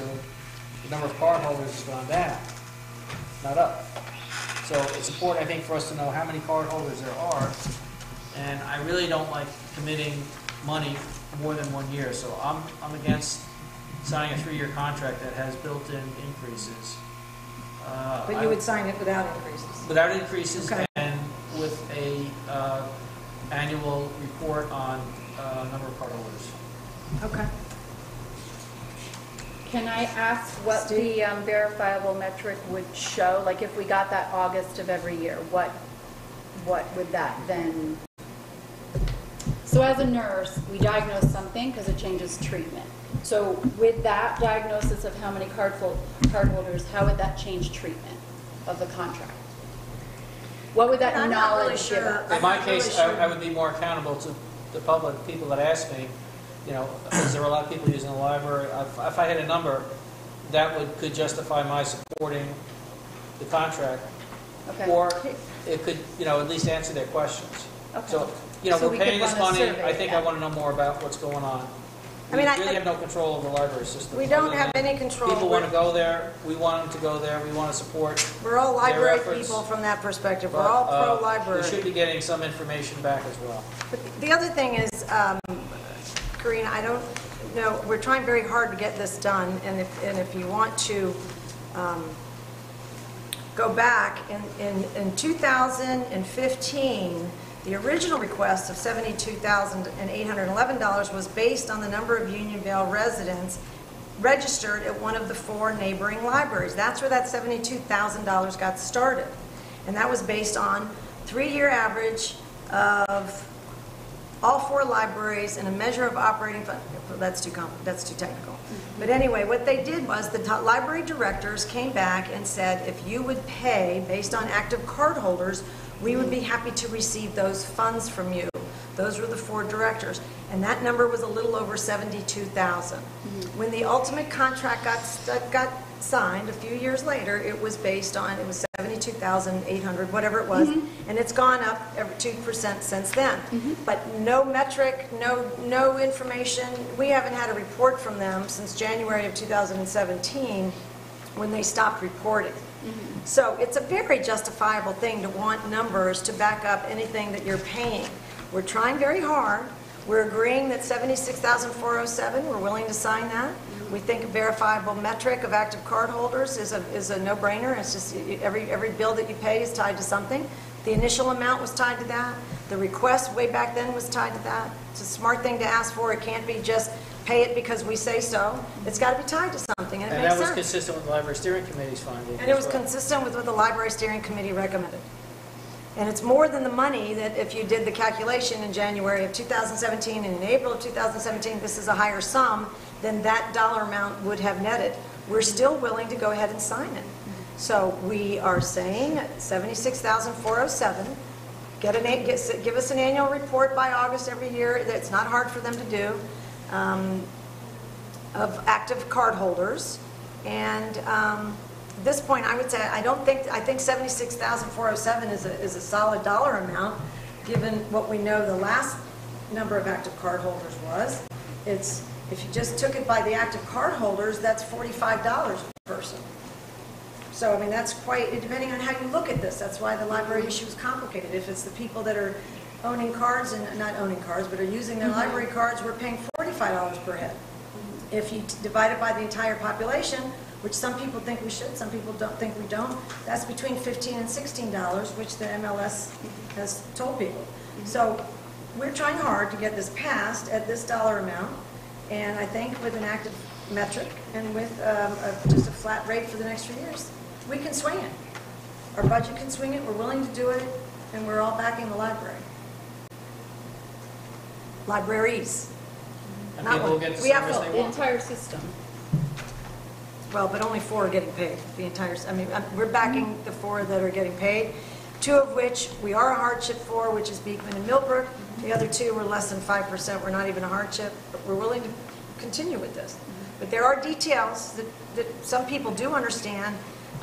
the number of cardholders has gone down, not up. So it's important, I think, for us to know how many cardholders there are. And I really don't like committing money more than 1 year. So I'm against signing a 3-year contract that has built-in increases. But you would sign it without increases? Without increases, Okay. and with a annual report on number of cardholders. Okay. Can I ask what the verifiable metric would show? Like if we got that August of every year, what would that then? So as a nurse, we diagnose something because it changes treatment. So with that diagnosis of how many cardholders, how would that change treatment of the contract? What would that I'm not really knowledge give sure. us? In my case, I would be more accountable to the public, people that ask me, you know, is there a lot of people using the library? If I had a number, that could justify my supporting the contract. Okay. Or it could, you know, at least answer their questions. Okay. So, you know, So we're we could paying this run a money, survey, I think yeah. I want to know more about what's going on. I mean, We really have no control over the library system. We don't other have than any control. People want to go there, we want them to go there, we want to support. We're all their library efforts. people from that perspective. We're But, all pro-library. We should be getting some information back as well. But the other thing is, Karina, I don't know, we're trying very hard to get this done, and if you want to go back, in 2015, the original request of $72,811 was based on the number of Unionville residents registered at one of the 4 neighboring libraries. That's where that $72,000 got started. And that was based on 3-year average of all 4 libraries and a measure of operating fund. That's too technical. But anyway, what they did was the library directors came back and said, if you would pay based on active cardholders, we would be happy to receive those funds from you. Those were the 4 directors. And that number was a little over 72,000. When the ultimate contract got signed a few years later, it was based on, it was 72,800, whatever it was, and it's gone up every 2% since then. But no metric, no information. We haven't had a report from them since January of 2017 when they stopped reporting. So it's a very justifiable thing to want numbers to back up anything that you're paying. We're trying very hard. We're agreeing that $76,407, we're willing to sign that. We think a verifiable metric of active cardholders is a no-brainer. It's just every bill that you pay is tied to something. The initial amount was tied to that. The request way back then was tied to that. It's a smart thing to ask for. It can't be just pay it because we say so. It's got to be tied to something, and it And makes that was sense. consistent with the Library Steering Committee's finding. And it was as well. consistent with what the Library Steering Committee recommended. And it's more than the money that if you did the calculation in January of 2017 and in April of 2017, this is a higher sum than that dollar amount would have netted. We're still willing to go ahead and sign it. So we are saying $76,407. Give us an annual report by August every year. It's not hard for them to do, of active cardholders. And at this point, I would say I think $76,407 is a solid dollar amount, given what we know the last number of active cardholders was. If you just took it by the active cardholders, that's $45 per person. So, I mean, that's quite, depending on how you look at this, that's why the library issue is complicated. If it's the people that are owning cards, and not owning cards, but are using their library cards, we're paying $45 per head. If you divide it by the entire population, which some people think we should, some people don't think we don't, that's between $15 and $16, which the MLS has told people. So we're trying hard to get this passed at this dollar amount, and I think with an active metric and with just a flat rate for the next few years, we can swing it. Our budget can swing it, we're willing to do it, and we're all backing the library. Libraries. And Not people will one. get the We have service to- they The want. entire system. Well, but only 4 are getting paid, the entire, I mean, we're backing the 4 that are getting paid, 2 of which we are a hardship for, which is Beekman and Millbrook. The other 2 were less than 5%, we're not even a hardship, but we're willing to continue with this. But there are details that some people do understand,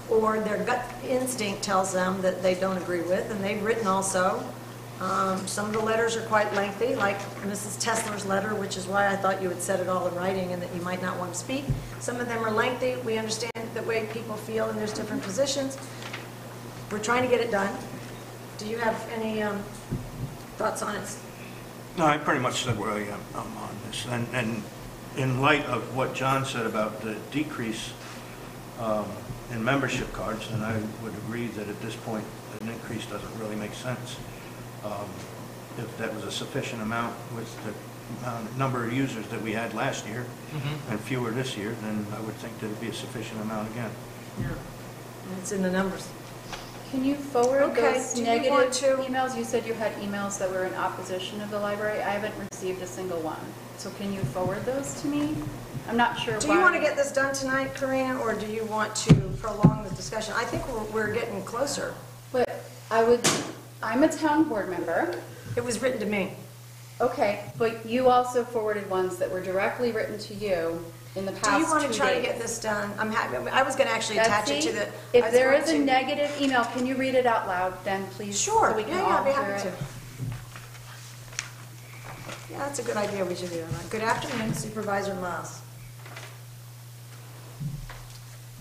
or their gut instinct tells them that they don't agree with, and they've written also, Some of the letters are quite lengthy, like Mrs. Tesler's letter, which is why I thought you had said it all in writing and that you might not want to speak. Some of them are lengthy. We understand the way people feel and there's different positions. We're trying to get it done. Do you have any thoughts on it? No, I pretty much said where I am on this. And in light of what John said about the decrease in membership cards, then I would agree that at this point, an increase doesn't really make sense. If that was a sufficient amount with the number of users that we had last year and fewer this year, then I would think that it'd be a sufficient amount again. Yeah, it's in the numbers. Can you forward Okay, those do you negative want to- emails? You said you had emails that were in opposition of the library. I haven't received a single one. So can you forward those to me? I'm not sure why. Do you want to get this done tonight, Karina, or do you want to prolong the discussion? I think we're getting closer. But I'm a town board member. It was written to me. Okay, but you also forwarded ones that were directly written to you in the past 2 days. Do you want to try to get this done? I'm happy. I was going to actually attach it to the. If there is a negative email, can you read it out loud then, please? Sure. So we can Yeah, all I'd be hear happy it. to. Yeah, that's a good idea. We should do that. Good afternoon, Supervisor Moss.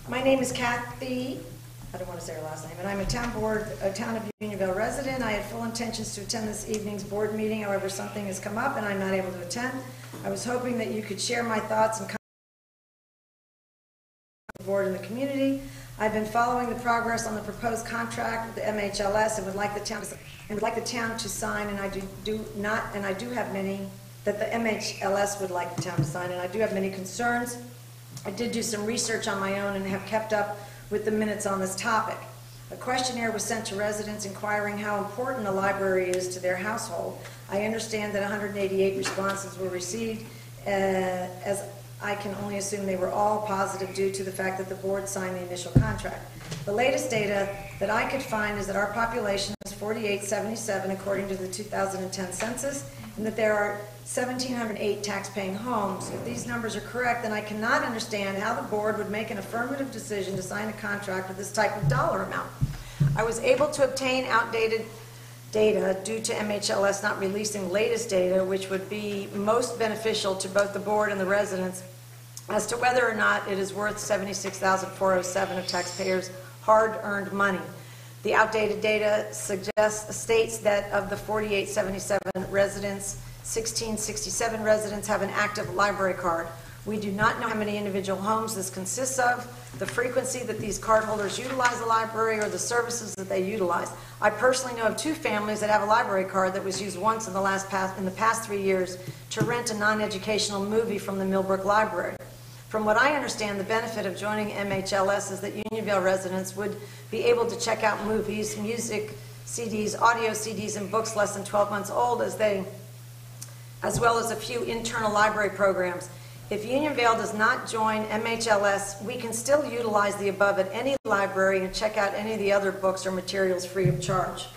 My name is Kathy. I don't want to say her last name, and I'm a town of Unionville resident. I had full intentions to attend this evening's board meeting. However, something has come up and I'm not able to attend. I was hoping that you could share my thoughts and comments on the board and the community. I've been following the progress on the proposed contract with the MHLS and would like the town to sign, and I do have many that the MHLS would like the town to sign, and I do have many concerns. I did do some research on my own and have kept up with the minutes on this topic. A questionnaire was sent to residents inquiring how important the library is to their household. I understand that 188 responses were received, as I can only assume they were all positive due to the fact that the board signed the initial contract. The latest data that I could find is that our population is 4,877 according to the 2010 census, and that there are 1,708 tax-paying homes. If these numbers are correct, then I cannot understand how the board would make an affirmative decision to sign a contract with this type of dollar amount. I was able to obtain outdated data due to MHLS not releasing latest data, which would be most beneficial to both the board and the residents as to whether or not it is worth $76,407 of taxpayers' hard-earned money. The outdated data states that of the 4,877 residents, 1,667 residents have an active library card. We do not know how many individual homes this consists of, the frequency that these cardholders utilize the library, or the services that they utilize. I personally know of 2 families that have a library card that was used once in the past 3 years to rent a non-educational movie from the Millbrook Library. From what I understand, the benefit of joining MHLS is that Unionville residents would be able to check out movies, music, CDs, audio CDs, and books less than 12 months old, as well as a few internal library programs. If Unionville does not join MHLS, we can still utilize the above at any library and check out any of the other books or materials free of charge.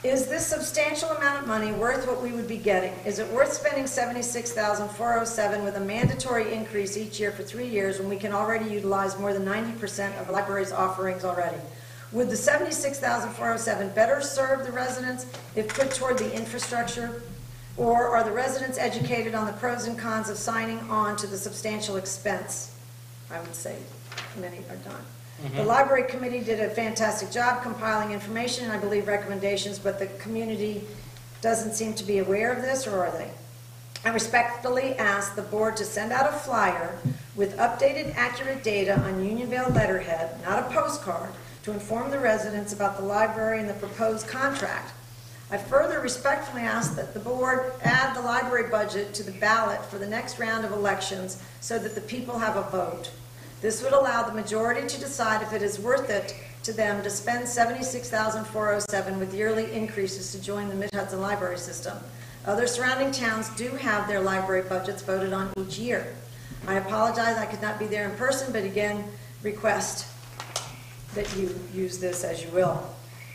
Is this substantial amount of money worth what we would be getting? Is it worth spending $76,407 with a mandatory increase each year for 3 years when we can already utilize more than 90% of the library's offerings already? Would the $76,407 better serve the residents if put toward the infrastructure? Or are the residents educated on the pros and cons of signing on to the substantial expense? I would say many are done. The library committee did a fantastic job compiling information and I believe recommendations, but the community doesn't seem to be aware of this, or are they? I respectfully ask the board to send out a flyer with updated, accurate data on Unionville letterhead, not a postcard, to inform the residents about the library and the proposed contract. I further respectfully ask that the board add the library budget to the ballot for the next round of elections so that the people have a vote. This would allow the majority to decide if it is worth it to them to spend $76,407 with yearly increases to join the Mid-Hudson Library System. Other surrounding towns do have their library budgets voted on each year. I apologize I could not be there in person, but again, request that you use this as you will.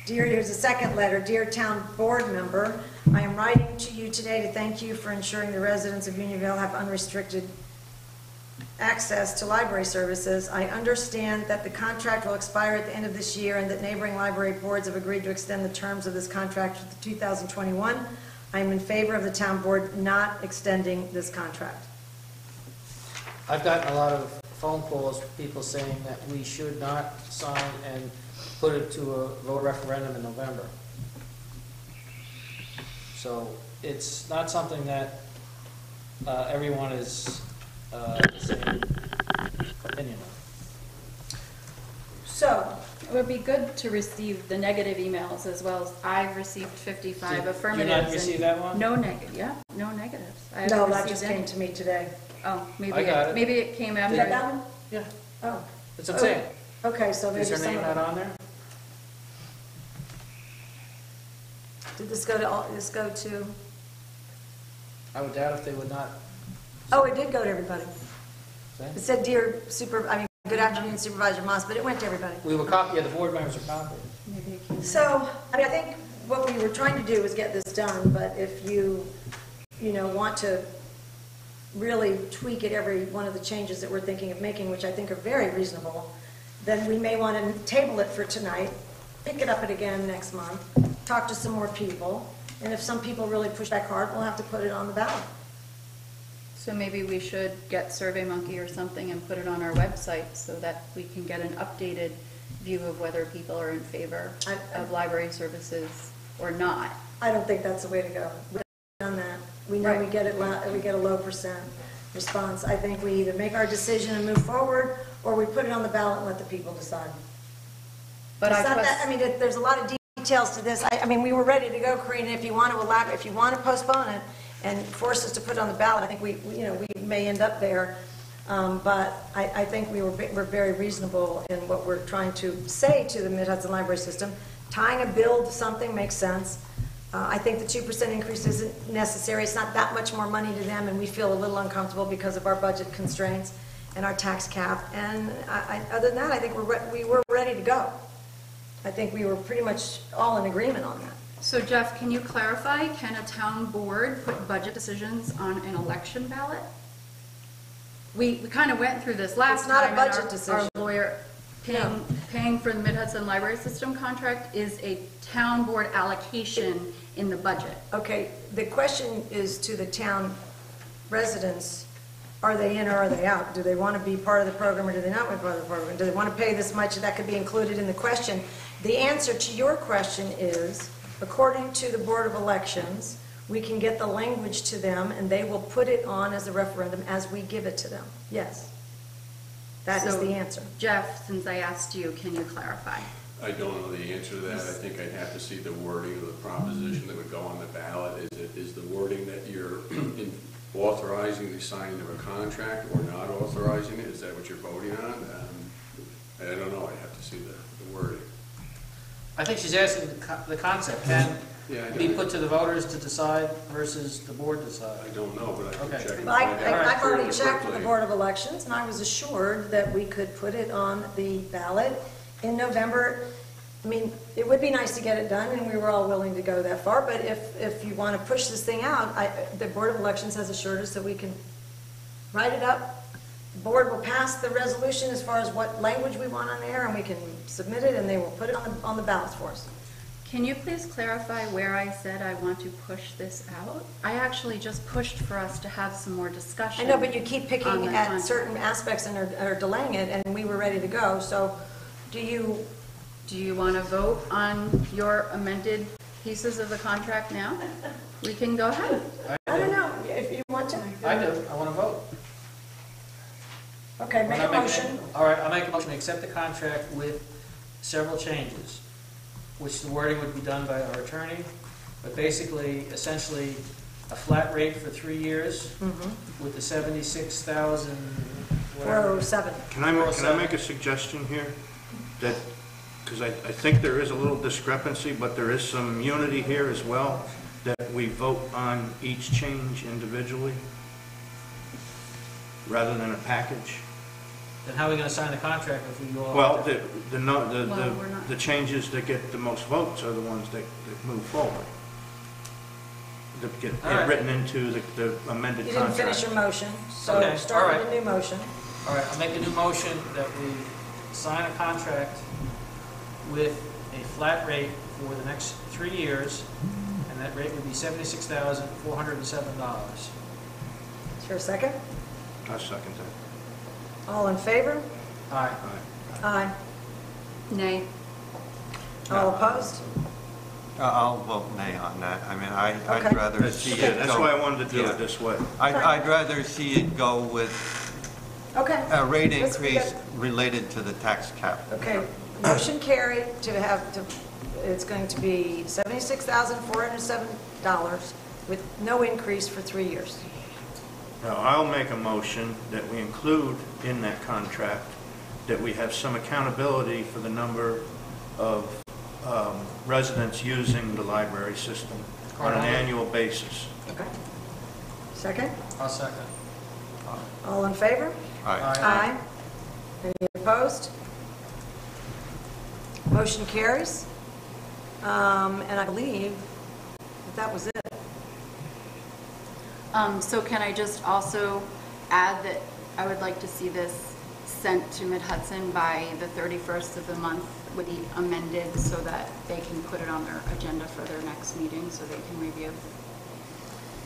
Here's a second letter. Dear Town Board Member, I am writing to you today to thank you for ensuring the residents of Unionville have unrestricted access to library services. I understand that the contract will expire at the end of this year and that neighboring library boards have agreed to extend the terms of this contract to 2021. I am in favor of the town board not extending this contract. I've gotten a lot of phone calls, people saying that we should not sign and put it to a vote referendum in November. So it's not something that everyone is the same opinion of. So, It would be good to receive the negative emails as well as I've received 55 Did affirmatives. you not receive that one? No negative, yeah, no negatives. I haven't no, that received just any. came to me today. Oh, maybe I got it. maybe it came after. Is that one? Yeah, Oh. that's what I'm saying. Okay, so maybe Is her some name of not them. on there? Did this go to, I would doubt if they would not. oh, it did go to everybody. say. It said, dear good afternoon Supervisor Moss, but it went to everybody. We were copied, yeah, the board members are copied. Maybe it came So, I mean, I think what we were trying to do was get this done, but if you want to really tweak at every one of the changes that we're thinking of making, which I think are very reasonable, then we may want to table it for tonight, pick it up again next month, talk to some more people, and if some people really push back hard, we'll have to put it on the ballot. So maybe we should get SurveyMonkey or something and put it on our website so that we can get an updated view of whether people are in favor of library services or not. I don't think that's the way to go. We've done that. We know we get a low percent response. I think we either make our decision and move forward, or we put it on the ballot and let the people decide. But It's not that, I mean, there's a lot of details to this. I mean, we were ready to go, Karina, if you want to elaborate, if you want to postpone it and force us to put it on the ballot, I think we may end up there. But I think we're very reasonable in what we're trying to say to the Mid-Hudson Library System. Tying a bill to something makes sense. I think the 2% increase isn't necessary. It's not that much more money to them, and we feel a little uncomfortable because of our budget constraints and our tax cap. And other than that, I think we were ready to go. I think we were pretty much all in agreement on that. So Jeff, can you clarify, can a town board put budget decisions on an election ballot? We kind of went through this last It's not a time. budget and decision. Our lawyer paying for the Mid-Hudson Library System contract is a town board allocation in the budget. Okay, the question is to the town residents, are they in or are they out? Do they want to be part of the program or do they not want to be part of the program? Do they want to pay this much? That could be included in the question. The answer to your question is, according to the Board of Elections, we can get the language to them and they will put it on as a referendum as we give it to them. Yes. That is So, the answer. Jeff, since I asked you, can you clarify? I don't know the answer to that. I think I'd have to see the wording of the proposition that would go on the ballot. Is the wording that you're authorizing the signing of a contract or not authorizing it? Is that what you're voting on? I don't know. I'd have to see the wording. I think she's asking the concept, can Yeah, I be don't- put to the voters to decide versus the board decide. I don't know, but I can Okay. check. and Well, find out. I've already Fairly checked with the quickly. Board of Elections, and I was assured that we could put it on the ballot in November. I mean, it would be nice to get it done, and we were all willing to go that far, but if you want to push this thing out, the Board of Elections has assured us that we can write it up. The board will pass the resolution as far as what language we want on there, and we can submit it, and they will put it on the ballots for us. Can you please clarify where I said I want to push this out? I actually just pushed for us to have some more I discussion. know, but you keep on picking the at contract. certain aspects and are delaying it, and we were ready to go, so do you... Do you want to vote on your amended pieces of the contract now? We can go ahead. I don't know, if you want to. I do, I want to vote. Okay, make a motion. All right, I'll make a motion to accept the contract with several changes, which the wording would be done by our attorney, but basically, essentially, a flat rate for 3 years with the 76,000, whatever. 407. Can I make a suggestion here? That, because I think there is a little discrepancy, but there is some unity here as well, that we vote on each change individually rather than a package. Then how are we going to sign the contract if we go all... Well, we're not. the changes that get the most votes are the ones that move forward. to get All right. written into the amended You contract. didn't finish your motion, so Okay, start all with right. a new motion. All right, I'll make a new motion that we sign a contract with a flat rate for the next 3 years, and that rate would be $76,407. Is there a second? I second that. All in favor? Aye. Aye. Nay. All opposed? I'll vote nay on that. I mean, I'd Okay. rather That's, see yeah, it that's go. why I wanted to do Yeah. it this way. I'd rather see it go with Okay. a rate Let's get- increase related to the tax cap. Okay, motion carried it's going to be $76,407 with no increase for 3 years. Now, I'll make a motion that we include in that contract that we have some accountability for the number of residents using the library system on an annual basis. Okay. Second? I'll second. All in favor? Aye. Aye. Any opposed? Motion carries. And I believe that was it. So can I just also add that I would like to see this sent to Mid-Hudson by the 31st of the month with the amended so that they can put it on their agenda for their next meeting so they can review.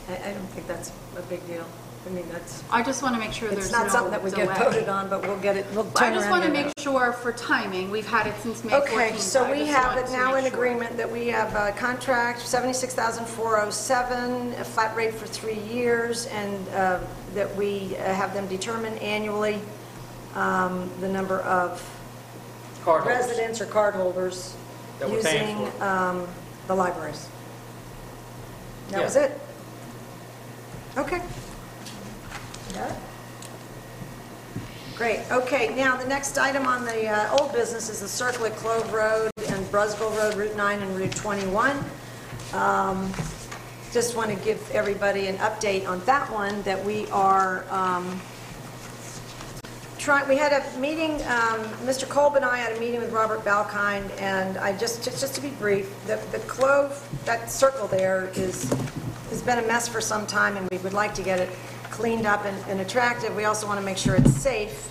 I don't think that's a big deal. I mean, I just want to make sure there's it's no not something that would get delay. voted on, but we'll turn around. I just want to and get make it. sure for timing, we've had it since May 14th. Okay, so I we just have want it to now make in sure. agreement that we have a contract, $76,407, a flat rate for 3 years, and that we have them determine annually the number of Cardholders. residents or cardholders That we're paying using for. the libraries. That Yeah. was it? Okay. Got it? Great, okay, now the next item on the old business is the Circle at Clove Road and Brusville Road, Route 9 and Route 21. Just want to give everybody an update on that one, that we are we had a meeting, Mr. Kolb and I had a meeting with Robert Balkind, and I just to be brief, the Clove, that circle there has been a mess for some time, and we would like to get it cleaned up and attractive. We also want to make sure it's safe.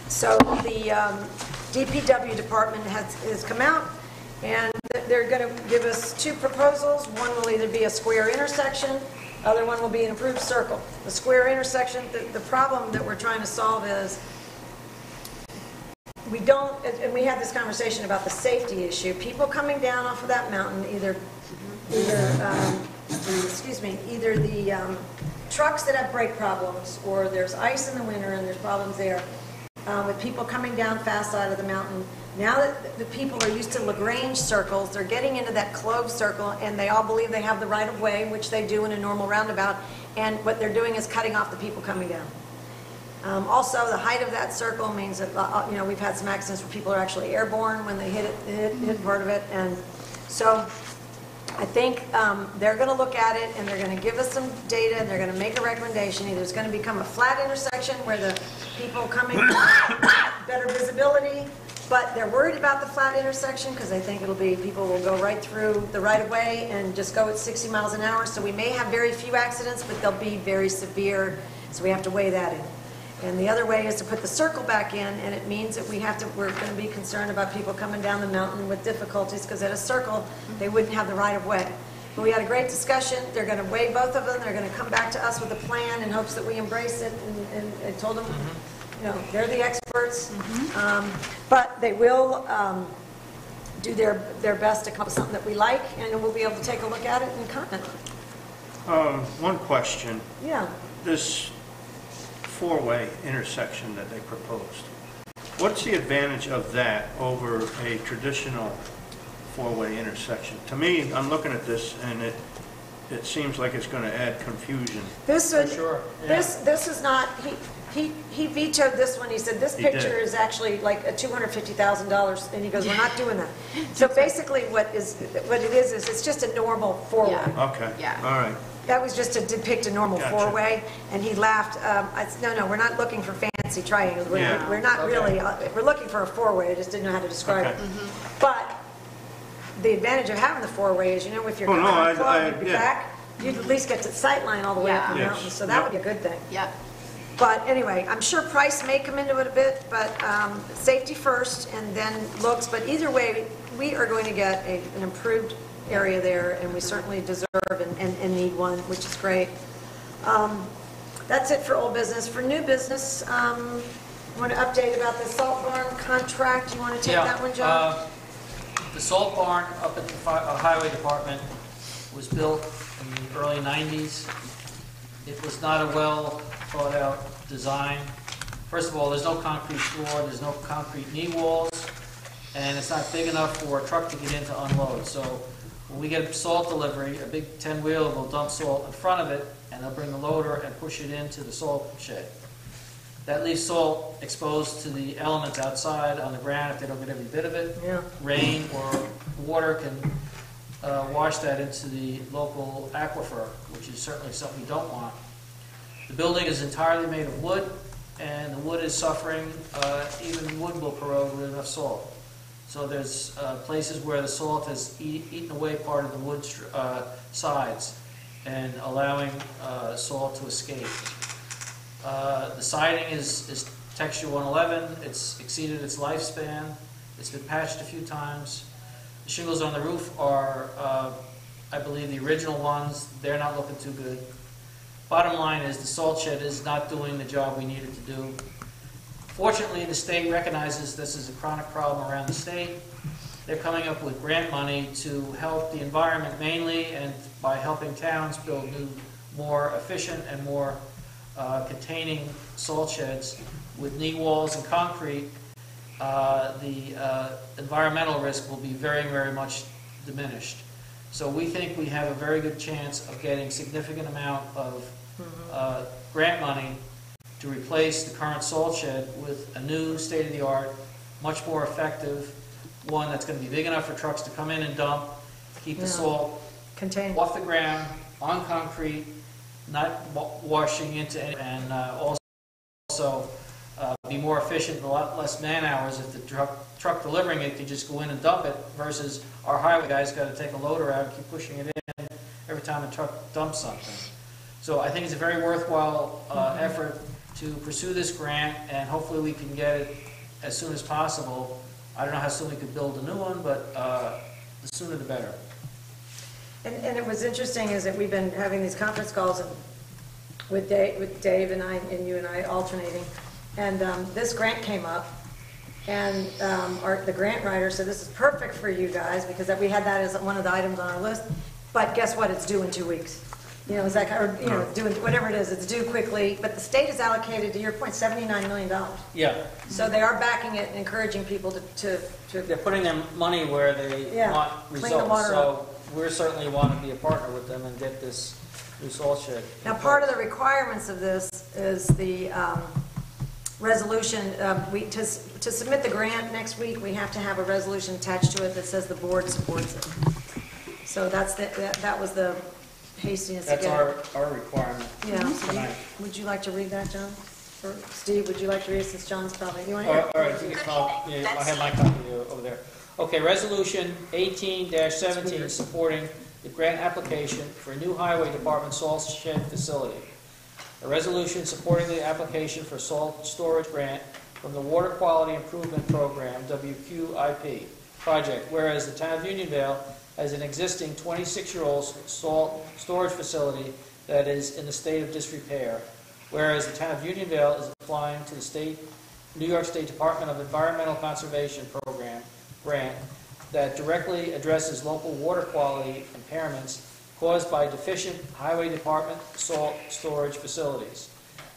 So the DPW department has come out, and they're going to give us 2 proposals. One will either be a square intersection, other one will be an improved circle. The square intersection, the problem that we're trying to solve is we don't, and we had this conversation about the safety issue. People coming down off of that mountain, either the trucks that have brake problems, or there's ice in the winter and there's problems there, with people coming down fast out of the mountain. Now that the people are used to LaGrange circles, they're getting into that Clove circle, and they all believe they have the right of way, which they do in a normal roundabout, and what they're doing is cutting off the people coming down. Also, the height of that circle means that, we've had some accidents where people are actually airborne when they hit part of it, and so I think they're going to look at it, and they're going to give us some data, and they're going to make a recommendation. Either it's going to become a flat intersection where the people coming better visibility, but they're worried about the flat intersection because they think people will go right through the right-of-way and just go at 60 miles an hour. So we may have very few accidents, but they'll be very severe, so we have to weigh that in. And the other way is to put the circle back in, and it means that we're going to be concerned about people coming down the mountain with difficulties, because at a circle, they wouldn't have the right of way. But we had a great discussion. They're going to weigh both of them. They're going to come back to us with a plan in hopes that we embrace it, and I told them, they're the experts. But they will do their best to come up with something that we like, and we'll be able to take a look at it and comment on it. One question. Yeah. This 4-way intersection that they proposed, what's the advantage of that over a traditional 4-way intersection? To me, I'm looking at this, and it seems like it's going to add confusion. This For sure, yeah. This is not, he vetoed this one. He said, this He picture did. is actually like a $250,000, and he goes, we're not doing that. So basically what it is it's just a normal 4-way. Yeah. Okay. Yeah. All right. That was just to depict a normal Gotcha. 4-way, and he laughed. I said, no, we're not looking for fancy triangles. We're not Okay. really, we're looking for a 4-way. I just didn't know how to describe Okay. it. But the advantage of having the four-way is, if you're Oh, coming no, out of Claude, you'd be yeah. back, you'd at least get to the sight line all the way up the Yeah. mountain, Yes. so that would be a good thing. Yeah. But anyway, I'm sure price may come into it a bit, but safety first and then looks. But either way, we are going to get an improved area there, and we certainly deserve and need one, which is great. That's it for old business. For new business, want to update about the salt barn contract? You want to take that one, John? The salt barn up at the highway department was built in the early 90s. It was not a well thought out design. First of all, there's no concrete floor, there's no concrete knee walls, and it's not big enough for a truck to get in to unload. So when we get a salt delivery, a big 10-wheeler will dump salt in front of it, and they'll bring the loader and push it into the salt shed. That leaves salt exposed to the elements outside on the ground if they don't get every bit of it. Yeah. Rain or water can wash that into the local aquifer, which is certainly something we don't want. The building is entirely made of wood, and the wood is suffering. Even wood will corrode with enough salt. So there's places where the salt has eaten away part of the wood sides and allowing salt to escape. The siding is texture 111. It's exceeded its lifespan. It's been patched a few times. The shingles on the roof are, I believe, the original ones. They're not looking too good. Bottom line is the salt shed is not doing the job we need it to do. Fortunately, the state recognizes this is a chronic problem around the state. They're coming up with grant money to help the environment mainly, and by helping towns build new, more efficient and more containing salt sheds with knee walls and concrete. The environmental risk will be very, very much diminished. So we think we have a very good chance of getting significant amount of grant money to replace the current salt shed with a new state-of-the-art, much more effective one that's going to be big enough for trucks to come in and dump, keep the salt Contained. off the ground, on concrete, not washing into, and also be more efficient, a lot less man hours if the truck delivering it could just go in and dump it, versus our highway guys got to take a loader out and keep pushing it in every time a truck dumps something. So I think it's a very worthwhile effort to pursue this grant, and hopefully we can get it as soon as possible. I don't know how soon we could build a new one, but the sooner the better. And it was interesting is that we've been having these conference calls with Dave and I, and you and I alternating, and this grant came up, and the grant writer said, this is perfect for you guys, because we had that as one of the items on our list, but guess what, it's due in 2 weeks. It's like, or, doing whatever it is, it's due quickly, but the state has allocated, to your point, $79 million. Yeah. So they are backing it and encouraging people to They're putting their money where they want clean the results. water So we certainly want to be a partner with them and get this new salt shed. Now, part of the requirements of this is the resolution. To submit the grant next week, we have to have a resolution attached to it that says the board supports it. So that was the hastiness. That's our requirement tonight. Would you like to read that, John? Or Steve, would you like to read it, since John's probably, you want to All hear? right, you can call, I have my copy over there. Okay, resolution 18-17, supporting the grant application for a new highway department salt shed facility. A resolution supporting the application for salt storage grant from the Water Quality Improvement Program, WQIP project, whereas the town of Unionville has an existing 26-year-old salt storage facility that is in the state of disrepair, whereas the town of Unionville is applying to the New York State Department of Environmental Conservation Program grant that directly addresses local water quality impairments caused by deficient highway department salt storage facilities.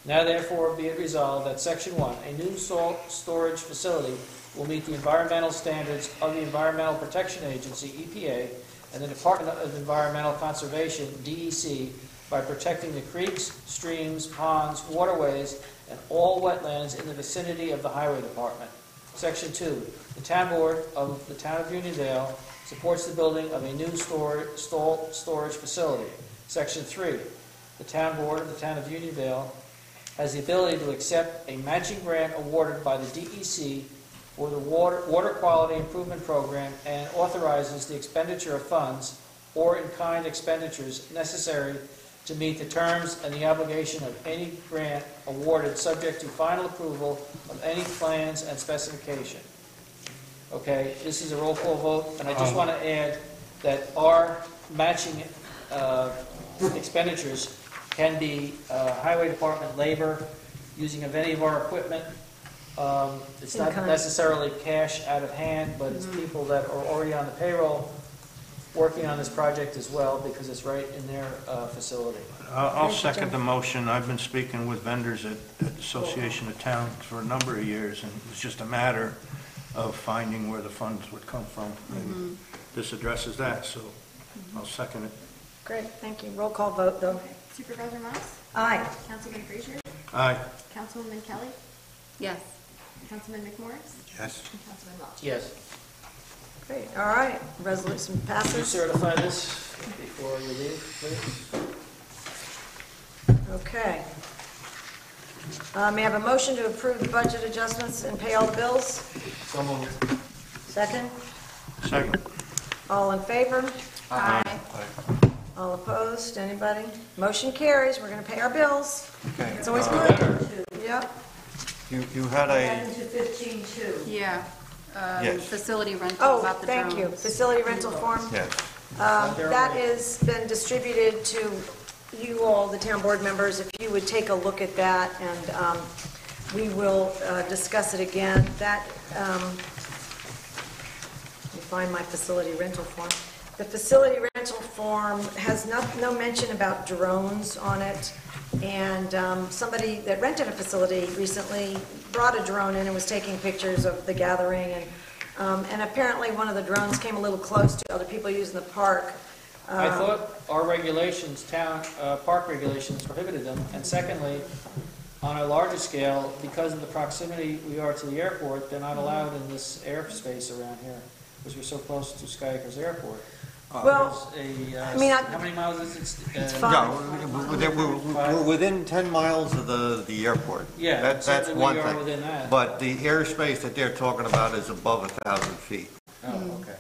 Now therefore be it resolved that Section 1, a new salt storage facility will meet the environmental standards of the Environmental Protection Agency, EPA, and the Department of Environmental Conservation, DEC, by protecting the creeks, streams, ponds, waterways, and all wetlands in the vicinity of the highway department. Section 2, the town board of the town of Unionville supports the building of a new salt storage facility. Section 3, the town board of the town of Unionville has the ability to accept a matching grant awarded by the DEC for the water quality improvement program and authorizes the expenditure of funds or in-kind expenditures necessary to meet the terms and the obligation of any grant awarded, subject to final approval of any plans and specification. Okay, this is a roll call vote, and I just want to add that our matching expenditures can be Highway Department labor, using of any of our equipment. It's not necessarily cash out of hand, but it's people that are already on the payroll working on this project as well, because it's right in their facility. I'll second the motion. I've been speaking with vendors at the Association of Towns for a number of years, and it's just a matter of finding where the funds would come from. And this addresses that, so I'll second it. Great, thank you. Roll call vote, though. Supervisor Moss? Aye. Councilman Frazier? Aye. Councilwoman Kelly? Yes. Councilman McMorris? Yes. And Councilman Welch? Yes. Great, all right. Resolution Could you passes. certify this before you leave, please? Okay. May I have a motion to approve the budget adjustments and pay all the bills? So moved. Second? Second. All in favor? Aye. All opposed? Anybody? Motion carries. We're going to pay our bills. Okay. It's always good. Yep. You had a, Yeah. Yes. Facility rental Oh, about the drones. thank you. Facility rental form. yes. That has been distributed to you all, the town board members. If you would take a look at that, and we will discuss it again. That, let me find my facility rental form. The facility rental form has no mention about drones on it, and somebody that rented a facility recently brought a drone in and was taking pictures of the gathering, and apparently one of the drones came a little close to other people using the park. I thought our regulations, park regulations prohibited them, and secondly, on a larger scale, because of the proximity we are to the airport, they're not allowed in this airspace around here, because we're so close to Sky Acres Airport. Well, I mean, how many miles is it? It's No, fine. we're within 10 miles of the airport. Yeah, That's certainly one we are thing. within that. But the airspace that they're talking about is above 1,000 feet. Oh, okay.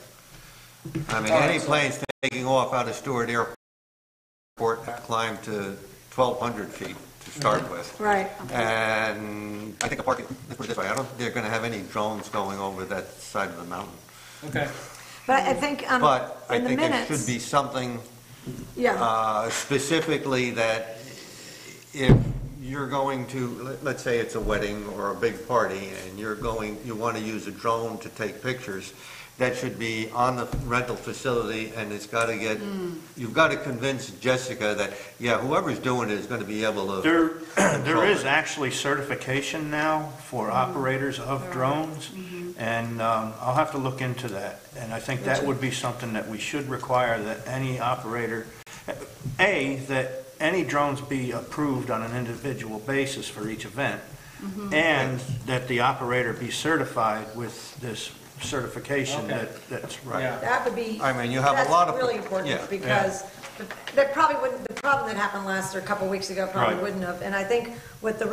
I mean, All right, any so- planes taking off out of Stewart Airport climb to 1,200 feet to start with. Right. And I think, let's put it this way, I don't think they're going to have any drones going over that side of the mountain. Okay. But I think But I in the think it minutes. should be something Yeah. specifically that if you're going to, let's say it's a wedding or a big party, and you want to use a drone to take pictures, that should be on the rental facility, and it's got to get, you've got to convince Jessica that, yeah, whoever's doing it is going to be able to. There is actually certification now for operators of drones, and I'll have to look into that. And I think that would be something that we should require, that any operator, that any drones be approved on an individual basis for each event, and that the operator be certified with this certification that's right. Yeah. That would be. I mean, you have a lot of. That's really important, yeah. because that probably wouldn't, the problem that happened last, or a couple weeks ago, probably Right. wouldn't have. And I think with the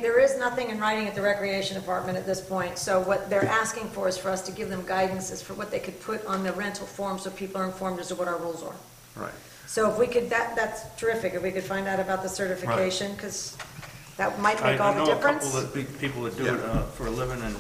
there is nothing in writing at the recreation department at this point. So what they're asking for is for us to give them guidance as for what they could put on the rental form, so people are informed as to what our rules are. Right. So if we could, that's terrific, if we could find out about the certification, because that might make all the I difference. know a couple of people that do it for a living, and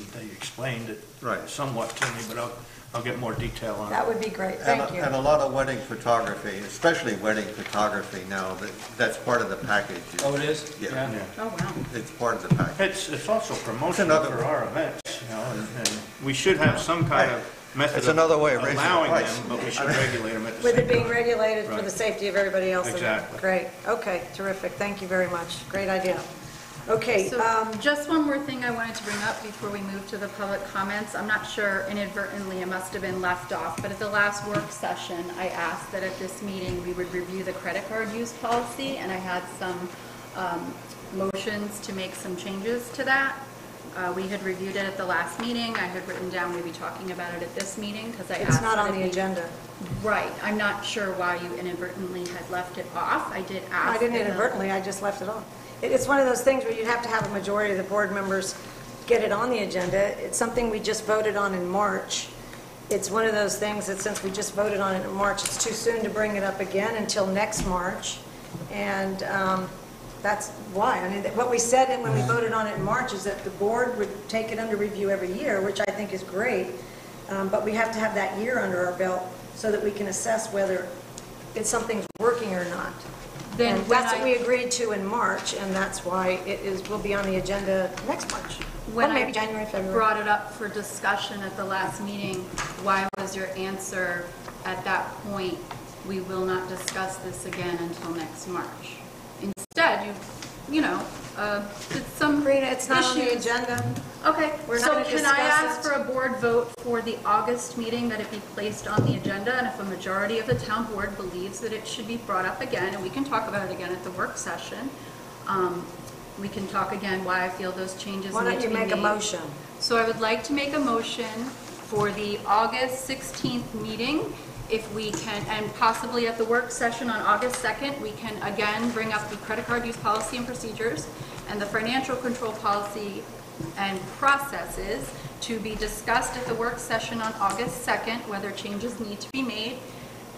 they explained it Right. somewhat to me, but I'll get more detail on it. That would be great, thank you. And a lot of wedding photography, especially wedding photography now, that's part of the package. Oh, it is? Yeah. Oh, wow. It's part of the package. It's also promotion another- for our events, and we should have some kind of method It's of another way of raising the allowing price. them, but we should regulate them at the With same it being time. regulated for the Right. safety of everybody else. Exactly. Great, okay, terrific, thank you very much, great idea. Okay, So just one more thing I wanted to bring up before we move to the public comments. I'm not sure, inadvertently, it must have been left off, but at the last work session, I asked that at this meeting, we would review the credit card use policy, and I had some motions to make some changes to that. We had reviewed it at the last meeting. I had written down we'd be talking about it at this meeting, because I asked. it's not that on it the be- agenda. Right. I'm not sure why you inadvertently had left it off. I did ask. I didn't in the- inadvertently, I just left it on. It's one of those things where you'd have to have a majority of the board members get it on the agenda. It's something we just voted on in March. It's one of those things that since we just voted on it in March, it's too soon to bring it up again until next March. And that's why. I mean, what we said when we voted on it in March is that the board would take it under review every year, which I think is great. But we have to have that year under our belt so that we can assess whether it's something's working or not. Then And that's what we agreed to in March, and that's why will be on the agenda next March. When Or maybe I January, February. brought it up for discussion at the last meeting, why was your answer at that point, we will not discuss this again until next March? Instead, did some Rita, it's not on the issues. agenda. Okay, We're not so gonna can I discuss ask it. for a board vote for the August meeting that it be placed on the agenda? And if a majority of the town board believes that it should be brought up again, and we can talk about it again at the work session, we can talk again why I feel those changes Why need don't to you be made. make a motion? So I would like to make a motion for the August 16th meeting, if we can, and possibly at the work session on August 2nd, we can again bring up the credit card use policy and procedures and the financial control policy and processes to be discussed at the work session on August 2nd, whether changes need to be made,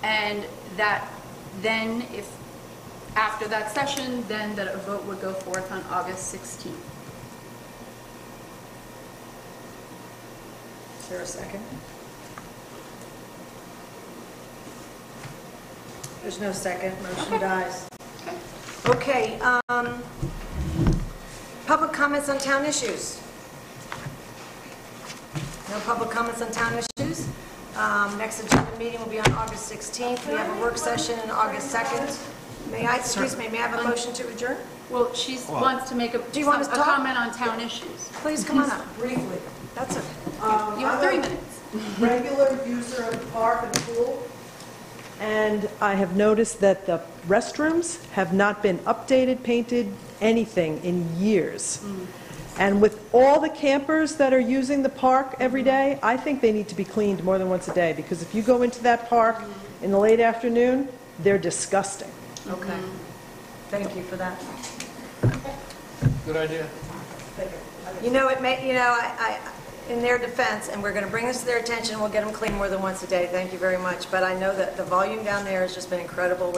and that then, if after that session, then that a vote would go forth on August 16th. Is there a second? There's no second, motion dies. Okay, public comments on town issues? No public comments on town issues? Next agenda meeting will be on August 16th. We have a work session on August 2nd. May I have a motion to adjourn? Well, she wants to make a want us to talk? comment on town issues. Please come on up. Briefly. That's okay. You have 3 minutes. Regular user of the park and pool, and I have noticed that the restrooms have not been updated, painted, anything in years. And with all the campers that are using the park every day, I think they need to be cleaned more than once a day, because if you go into that park in the late afternoon, they're disgusting. Okay. Thank you for that. Good idea. In their defense, and we're going to bring this to their attention, we'll get them cleaned more than once a day. Thank you very much. But I know that the volume down there has just been incredible with